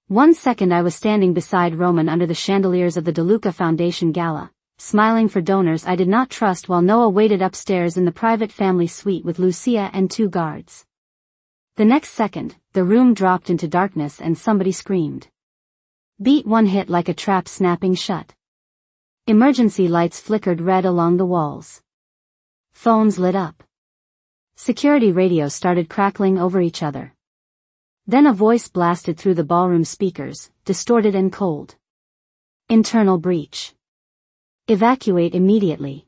1 second I was standing beside Roman under the chandeliers of the DeLuca Foundation Gala, smiling for donors I did not trust while Noah waited upstairs in the private family suite with Lucia and 2 guards. The next second, the room dropped into darkness and somebody screamed. Beat 1 hit like a trap snapping shut. Emergency lights flickered red along the walls. Phones lit up. Security radios started crackling over each other. Then a voice blasted through the ballroom speakers, distorted and cold. Internal breach. Evacuate immediately.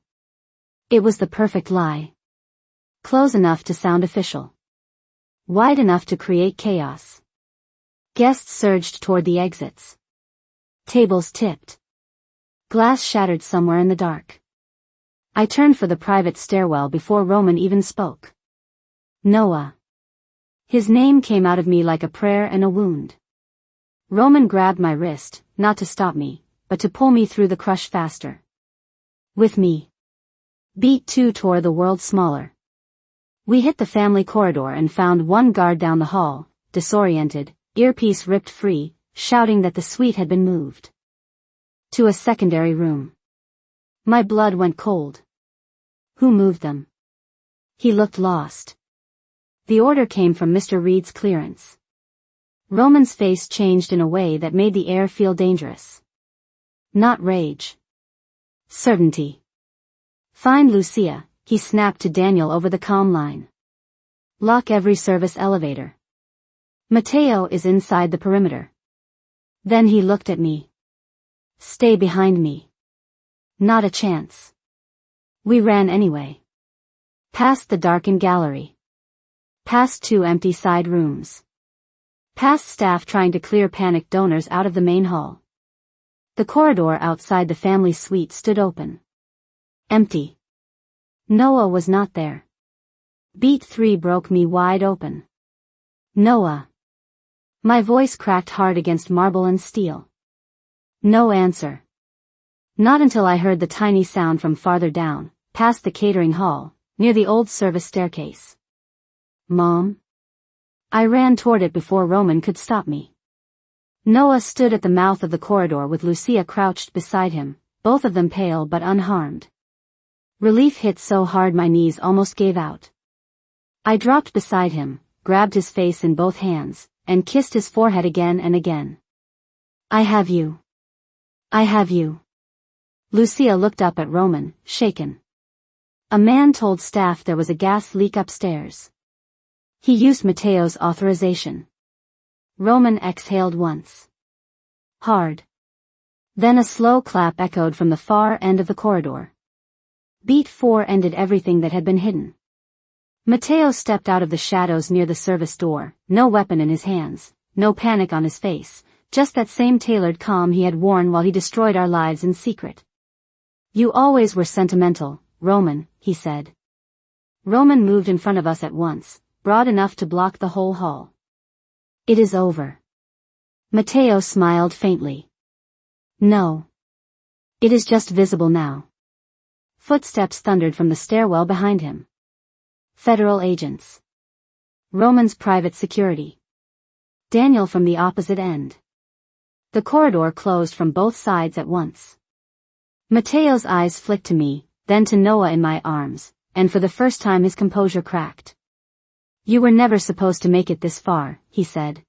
It was the perfect lie. Close enough to sound official. Wide enough to create chaos. Guests surged toward the exits. Tables tipped. Glass shattered somewhere in the dark. I turned for the private stairwell before Roman even spoke. Noah. His name came out of me like a prayer and a wound. Roman grabbed my wrist, not to stop me, but to pull me through the crush faster. With me. Beat 2 tore the world smaller. We hit the family corridor and found 1 guard down the hall, disoriented, earpiece ripped free, shouting that the suite had been moved to a secondary room. My blood went cold. Who moved them? He looked lost. The order came from Mr. Reed's clearance. Roman's face changed in a way that made the air feel dangerous. Not rage. Certainty. Find Lucia, he snapped to Daniel over the comm line. Lock every service elevator. Mateo is inside the perimeter. Then he looked at me. Stay behind me. Not a chance. We ran anyway. Past the darkened gallery. Past 2 empty side rooms. Past staff trying to clear panicked donors out of the main hall. The corridor outside the family suite stood open. Empty. Noah was not there. Beat 3 broke me wide open. Noah. My voice cracked hard against marble and steel. No answer. Not until I heard the tiny sound from farther down, past the catering hall, near the old service staircase. Mom? I ran toward it before Roman could stop me. Noah stood at the mouth of the corridor with Lucia crouched beside him, both of them pale but unharmed. Relief hit so hard my knees almost gave out. I dropped beside him, grabbed his face in both hands, and kissed his forehead again and again. I have you. I have you. Lucia looked up at Roman, shaken. A man told staff there was a gas leak upstairs. He used Mateo's authorization. Roman exhaled once. Hard. Then a slow clap echoed from the far end of the corridor. Beat 4 ended everything that had been hidden. Mateo stepped out of the shadows near the service door, no weapon in his hands, no panic on his face, just that same tailored calm he had worn while he destroyed our lives in secret. You always were sentimental, Roman, he said. Roman moved in front of us at once, broad enough to block the whole hall. It is over. Mateo smiled faintly. No. It is just visible now. Footsteps thundered from the stairwell behind him. Federal agents. Roman's private security. Daniel from the opposite end. The corridor closed from both sides at once. Mateo's eyes flicked to me, then to Noah in my arms, and for the first time his composure cracked. You were never supposed to make it this far, he said.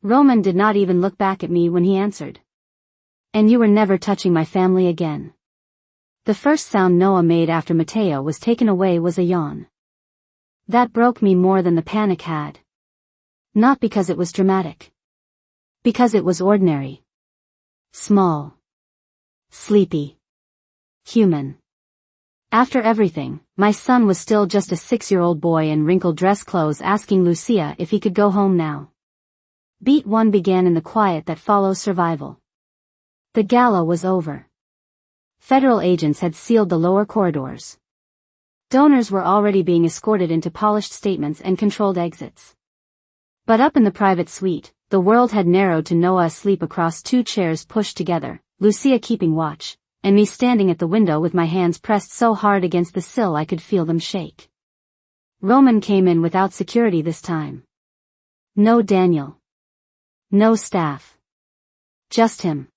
Roman did not even look back at me when he answered. And you were never touching my family again. The first sound Noah made after Mateo was taken away was a yawn. That broke me more than the panic had. Not because it was dramatic. Because it was ordinary. Small. Sleepy. Human. After everything, my son was still just a 6-year-old boy in wrinkled dress clothes asking Lucia if he could go home now. Beat 1 began in the quiet that follows survival. The gala was over. Federal agents had sealed the lower corridors. Donors were already being escorted into polished statements and controlled exits. But up in the private suite, the world had narrowed to Noah asleep across two chairs pushed together, Lucia keeping watch, and me standing at the window with my hands pressed so hard against the sill I could feel them shake. Roman came in without security this time. No Daniel. No staff. Just him.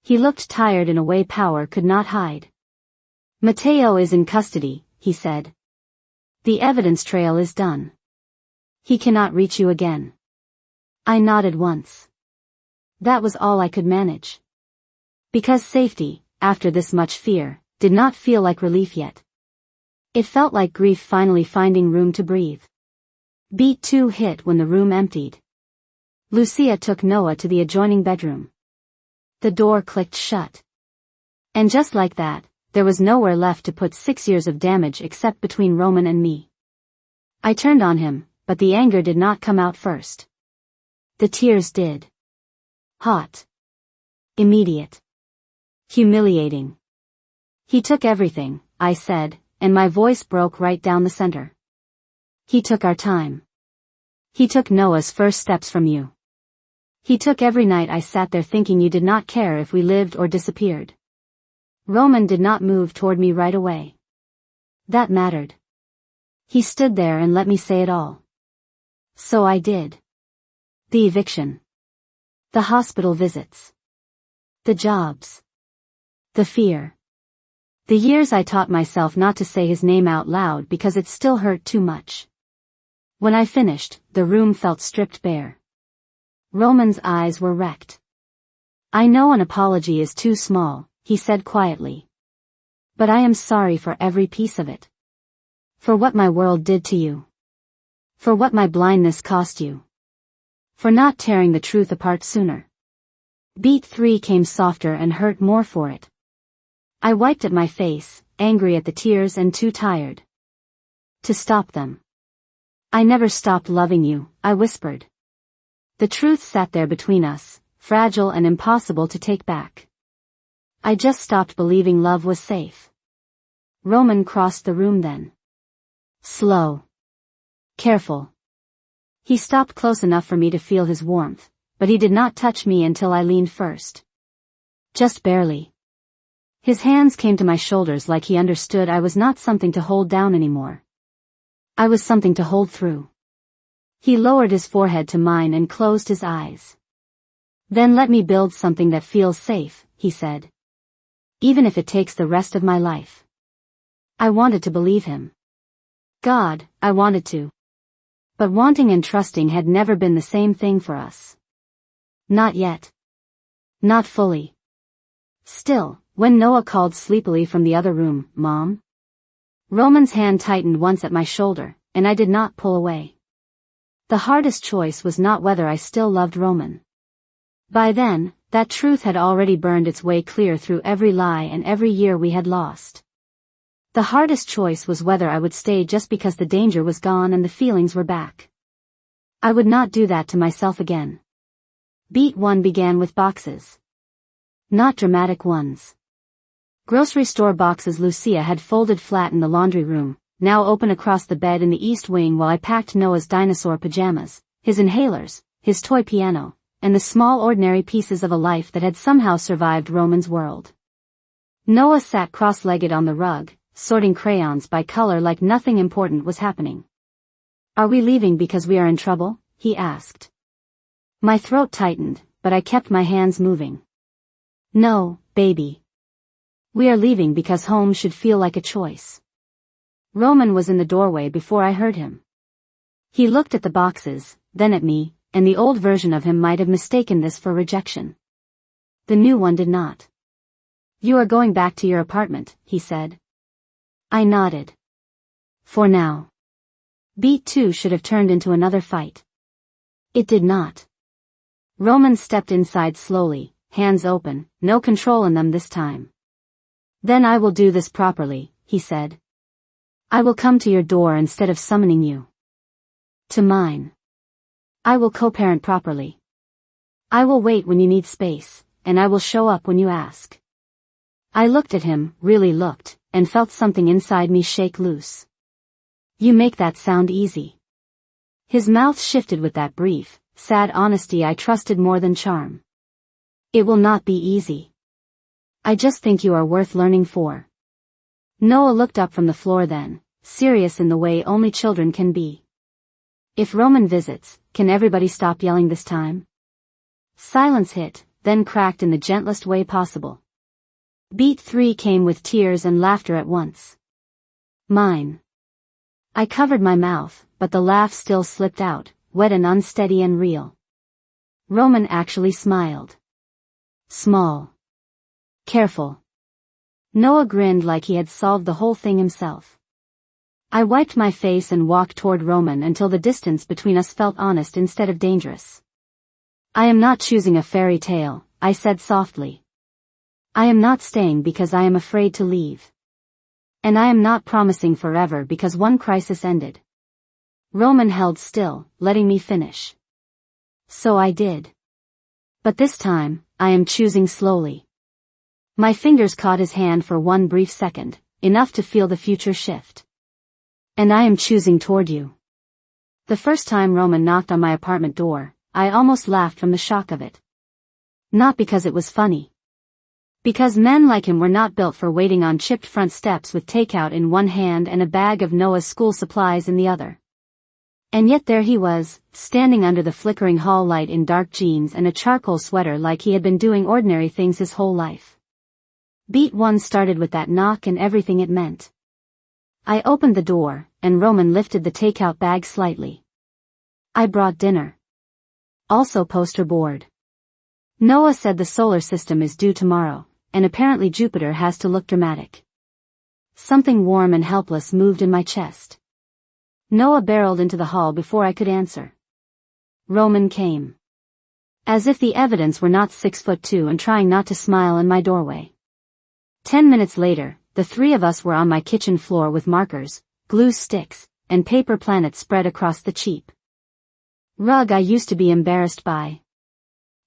He looked tired in a way power could not hide. Mateo is in custody, he said. The evidence trail is done. He cannot reach you again. I nodded once. That was all I could manage. Because safety, after this much fear, did not feel like relief yet. It felt like grief finally finding room to breathe. Beat 2 hit when the room emptied. Lucia took Noah to the adjoining bedroom. The door clicked shut. And just like that, there was nowhere left to put 6 years of damage except between Roman and me. I turned on him, but the anger did not come out first. The tears did. Hot. Immediate. Humiliating. He took everything, I said, and my voice broke right down the center. He took our time. He took Noah's first steps from you. He took every night I sat there thinking you did not care if we lived or disappeared. Roman did not move toward me right away. That mattered. He stood there and let me say it all. So I did. The eviction. The hospital visits. The jobs. The fear. The years I taught myself not to say his name out loud because it still hurt too much. When I finished, the room felt stripped bare. Roman's eyes were wrecked. I know an apology is too small, he said quietly. But I am sorry for every piece of it. For what my world did to you. For what my blindness cost you. For not tearing the truth apart sooner. Beat 3 came softer and hurt more for it. I wiped at my face, angry at the tears and too tired to stop them. I never stopped loving you, I whispered. The truth sat there between us, fragile and impossible to take back. I just stopped believing love was safe. Roman crossed the room then. Slow. Careful. He stopped close enough for me to feel his warmth, but he did not touch me until I leaned first. Just barely. His hands came to my shoulders like he understood I was not something to hold down anymore. I was something to hold through. He lowered his forehead to mine and closed his eyes. Then let me build something that feels safe, he said. Even if it takes the rest of my life. I wanted to believe him. God, I wanted to. But wanting and trusting had never been the same thing for us. Not yet. Not fully. Still, when Noah called sleepily from the other room, Mom? Roman's hand tightened once at my shoulder, and I did not pull away. The hardest choice was not whether I still loved Roman. By then, that truth had already burned its way clear through every lie and every year we had lost. The hardest choice was whether I would stay just because the danger was gone and the feelings were back. I would not do that to myself again. Beat 1 began with boxes. Not dramatic ones. Grocery store boxes Lucia had folded flat in the laundry room, now open across the bed in the east wing while I packed Noah's dinosaur pajamas, his inhalers, his toy piano, and the small ordinary pieces of a life that had somehow survived Roman's world. Noah sat cross-legged on the rug, sorting crayons by color like nothing important was happening. Are we leaving because we are in trouble? He asked. My throat tightened, but I kept my hands moving. No, baby. We are leaving because home should feel like a choice. Roman was in the doorway before I heard him. He looked at the boxes, then at me, and the old version of him might have mistaken this for rejection. The new one did not. You are going back to your apartment, he said. I nodded. For now. Beat 2 should have turned into another fight. It did not. Roman stepped inside slowly, hands open, no control in them this time. Then I will do this properly, he said. I will come to your door instead of summoning you. To mine. I will co-parent properly. I will wait when you need space, and I will show up when you ask. I looked at him, really looked, and felt something inside me shake loose. You make that sound easy. His mouth shifted with that brief, sad honesty I trusted more than charm. It will not be easy. I just think you are worth learning for. Noah looked up from the floor then, serious in the way only children can be. If Roman visits, can everybody stop yelling this time? Silence hit, then cracked in the gentlest way possible. Beat 3 came with tears and laughter at once. Mine. I covered my mouth, but the laugh still slipped out, wet and unsteady and real. Roman actually smiled. Small. Careful. Noah grinned like he had solved the whole thing himself. I wiped my face and walked toward Roman until the distance between us felt honest instead of dangerous. I am not choosing a fairy tale, I said softly. I am not staying because I am afraid to leave. And I am not promising forever because one crisis ended. Roman held still, letting me finish. So I did. But this time, I am choosing slowly. My fingers caught his hand for one brief second, enough to feel the future shift. And I am choosing toward you. The first time Roman knocked on my apartment door, I almost laughed from the shock of it. Not because it was funny. Because men like him were not built for waiting on chipped front steps with takeout in one hand and a bag of Noah's school supplies in the other. And yet there he was, standing under the flickering hall light in dark jeans and a charcoal sweater like he had been doing ordinary things his whole life. Beat 1 started with that knock and everything it meant. I opened the door, and Roman lifted the takeout bag slightly. I brought dinner. Also poster board. Noah said the solar system is due tomorrow, and apparently Jupiter has to look dramatic. Something warm and helpless moved in my chest. Noah barreled into the hall before I could answer. Roman came. As if the evidence were not 6'2" and trying not to smile in my doorway. 10 minutes later, the three of us were on my kitchen floor with markers, glue sticks, and paper planets spread across the cheap rug I used to be embarrassed by.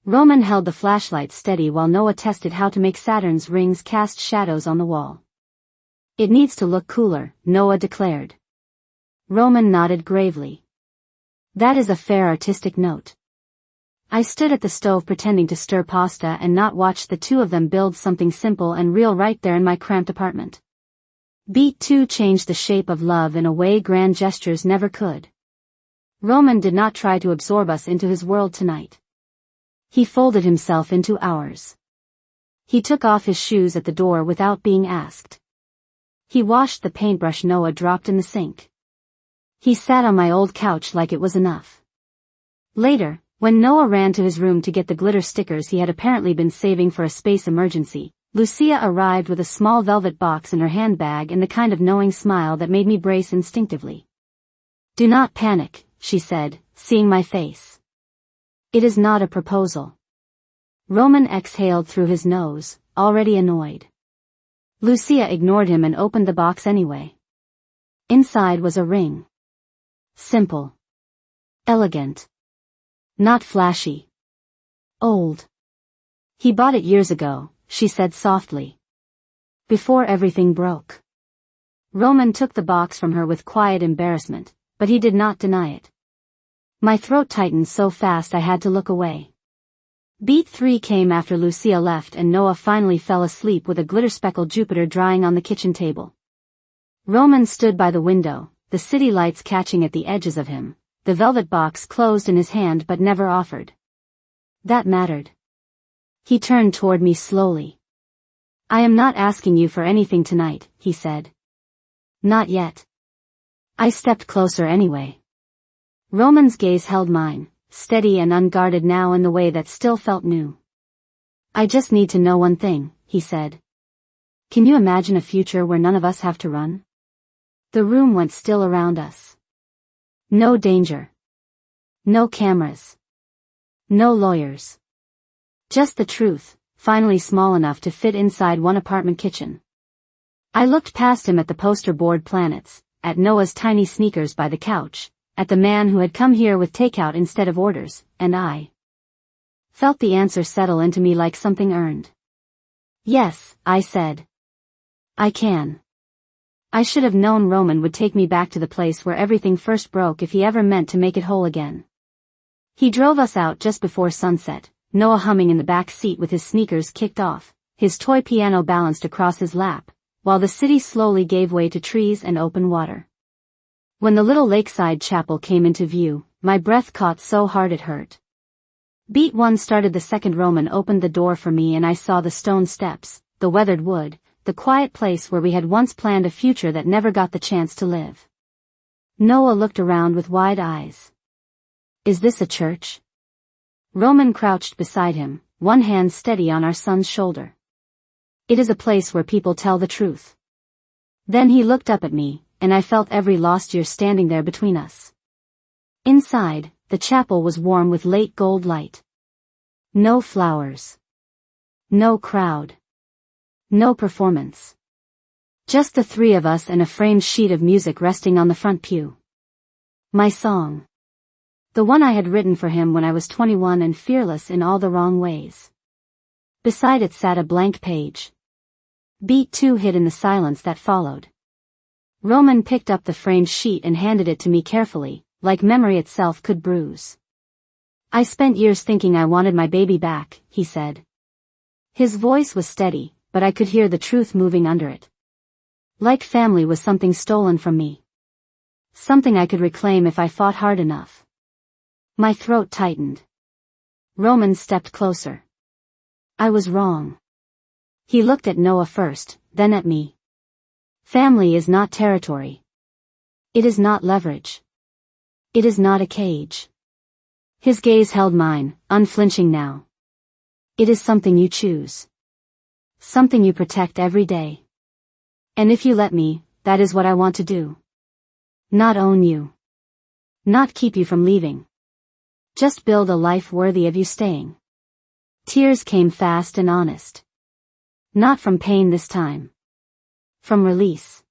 Roman held the flashlight steady while Noah tested how to make Saturn's rings cast shadows on the wall. It needs to look cooler, Noah declared. Roman nodded gravely. That is a fair artistic note. I stood at the stove pretending to stir pasta and not watch the two of them build something simple and real right there in my cramped apartment. Beat 2 changed the shape of love in a way grand gestures never could. Roman did not try to absorb us into his world tonight. He folded himself into ours. He took off his shoes at the door without being asked. He washed the paintbrush Noah dropped in the sink. He sat on my old couch like it was enough. Later, when Noah ran to his room to get the glitter stickers he had apparently been saving for a space emergency, Lucia arrived with a small velvet box in her handbag and the kind of knowing smile that made me brace instinctively. Do not panic, she said, seeing my face. It is not a proposal. Roman exhaled through his nose, already annoyed. Lucia ignored him and opened the box anyway. Inside was a ring. Simple. Elegant. Not flashy. Old. He bought it years ago, she said softly. Before everything broke. Roman took the box from her with quiet embarrassment, but he did not deny it. My throat tightened so fast I had to look away. Beat 3 came after Lucia left and Noah finally fell asleep with a glitter-speckled Jupiter drying on the kitchen table. Roman stood by the window, the city lights catching at the edges of him, the velvet box closed in his hand but never offered. That mattered. He turned toward me slowly. I am not asking you for anything tonight, he said. Not yet. I stepped closer anyway. Roman's gaze held mine, steady and unguarded now in the way that still felt new. I just need to know one thing, he said. Can you imagine a future where none of us have to run? The room went still around us. No danger. No cameras. No lawyers. Just the truth, finally small enough to fit inside one apartment kitchen. I looked past him at the poster board planets, at Noah's tiny sneakers by the couch, at the man who had come here with takeout instead of orders, and I felt the answer settle into me like something earned. Yes, I said. I can. I should have known Roman would take me back to the place where everything first broke if he ever meant to make it whole again. He drove us out just before sunset, Noah humming in the back seat with his sneakers kicked off, his toy piano balanced across his lap, while the city slowly gave way to trees and open water. When the little lakeside chapel came into view, my breath caught so hard it hurt. Beat 1 started the second. Roman opened the door for me and I saw the stone steps, the weathered wood, the quiet place where we had once planned a future that never got the chance to live. Noah looked around with wide eyes. Is this a church? Roman crouched beside him, one hand steady on our son's shoulder. It is a place where people tell the truth. Then he looked up at me, and I felt every lost year standing there between us. Inside, the chapel was warm with late gold light. No flowers. No crowd. No performance. Just the three of us and a framed sheet of music resting on the front pew. My song. The one I had written for him when I was 21 and fearless in all the wrong ways. Beside it sat a blank page. Beat 2 hid in the silence that followed. Roman picked up the framed sheet and handed it to me carefully, like memory itself could bruise. I spent years thinking I wanted my baby back, he said. His voice was steady, but I could hear the truth moving under it. Like family was something stolen from me. Something I could reclaim if I fought hard enough. My throat tightened. Roman stepped closer. I was wrong. He looked at Noah first, then at me. Family is not territory. It is not leverage. It is not a cage. His gaze held mine, unflinching now. It is something you choose. Something you protect every day. And if you let me, that is what I want to do. Not own you. Not keep you from leaving. Just build a life worthy of you staying. Tears came fast and honest. Not from pain this time. From release.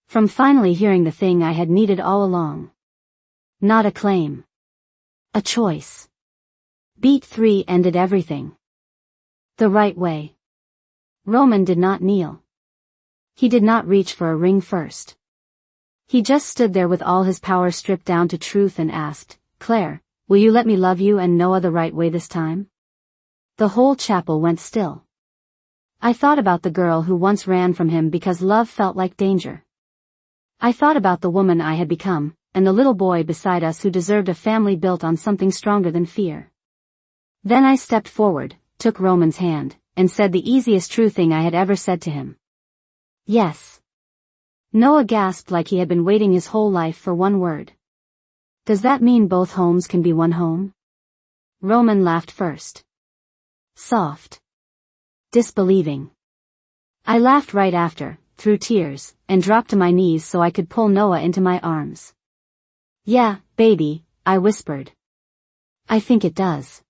From finally hearing the thing I had needed all along. Not a claim. A choice. Beat 3 ended everything. The right way. Roman did not kneel. He did not reach for a ring first. He just stood there with all his power stripped down to truth and asked, Claire, will you let me love you and Noah the right way this time? The whole chapel went still. I thought about the girl who once ran from him because love felt like danger. I thought about the woman I had become, and the little boy beside us who deserved a family built on something stronger than fear. Then I stepped forward, took Roman's hand, and said the easiest true thing I had ever said to him. Yes. Noah gasped like he had been waiting his whole life for one word. Does that mean both homes can be one home? Roman laughed first. Soft. Disbelieving. I laughed right after, through tears, and dropped to my knees so I could pull Noah into my arms. Yeah, baby, I whispered. I think it does.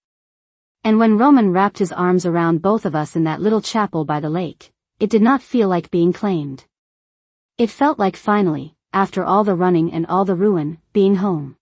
And when Roman wrapped his arms around both of us in that little chapel by the lake, it did not feel like being claimed. It felt like finally, after all the running and all the ruin, being home.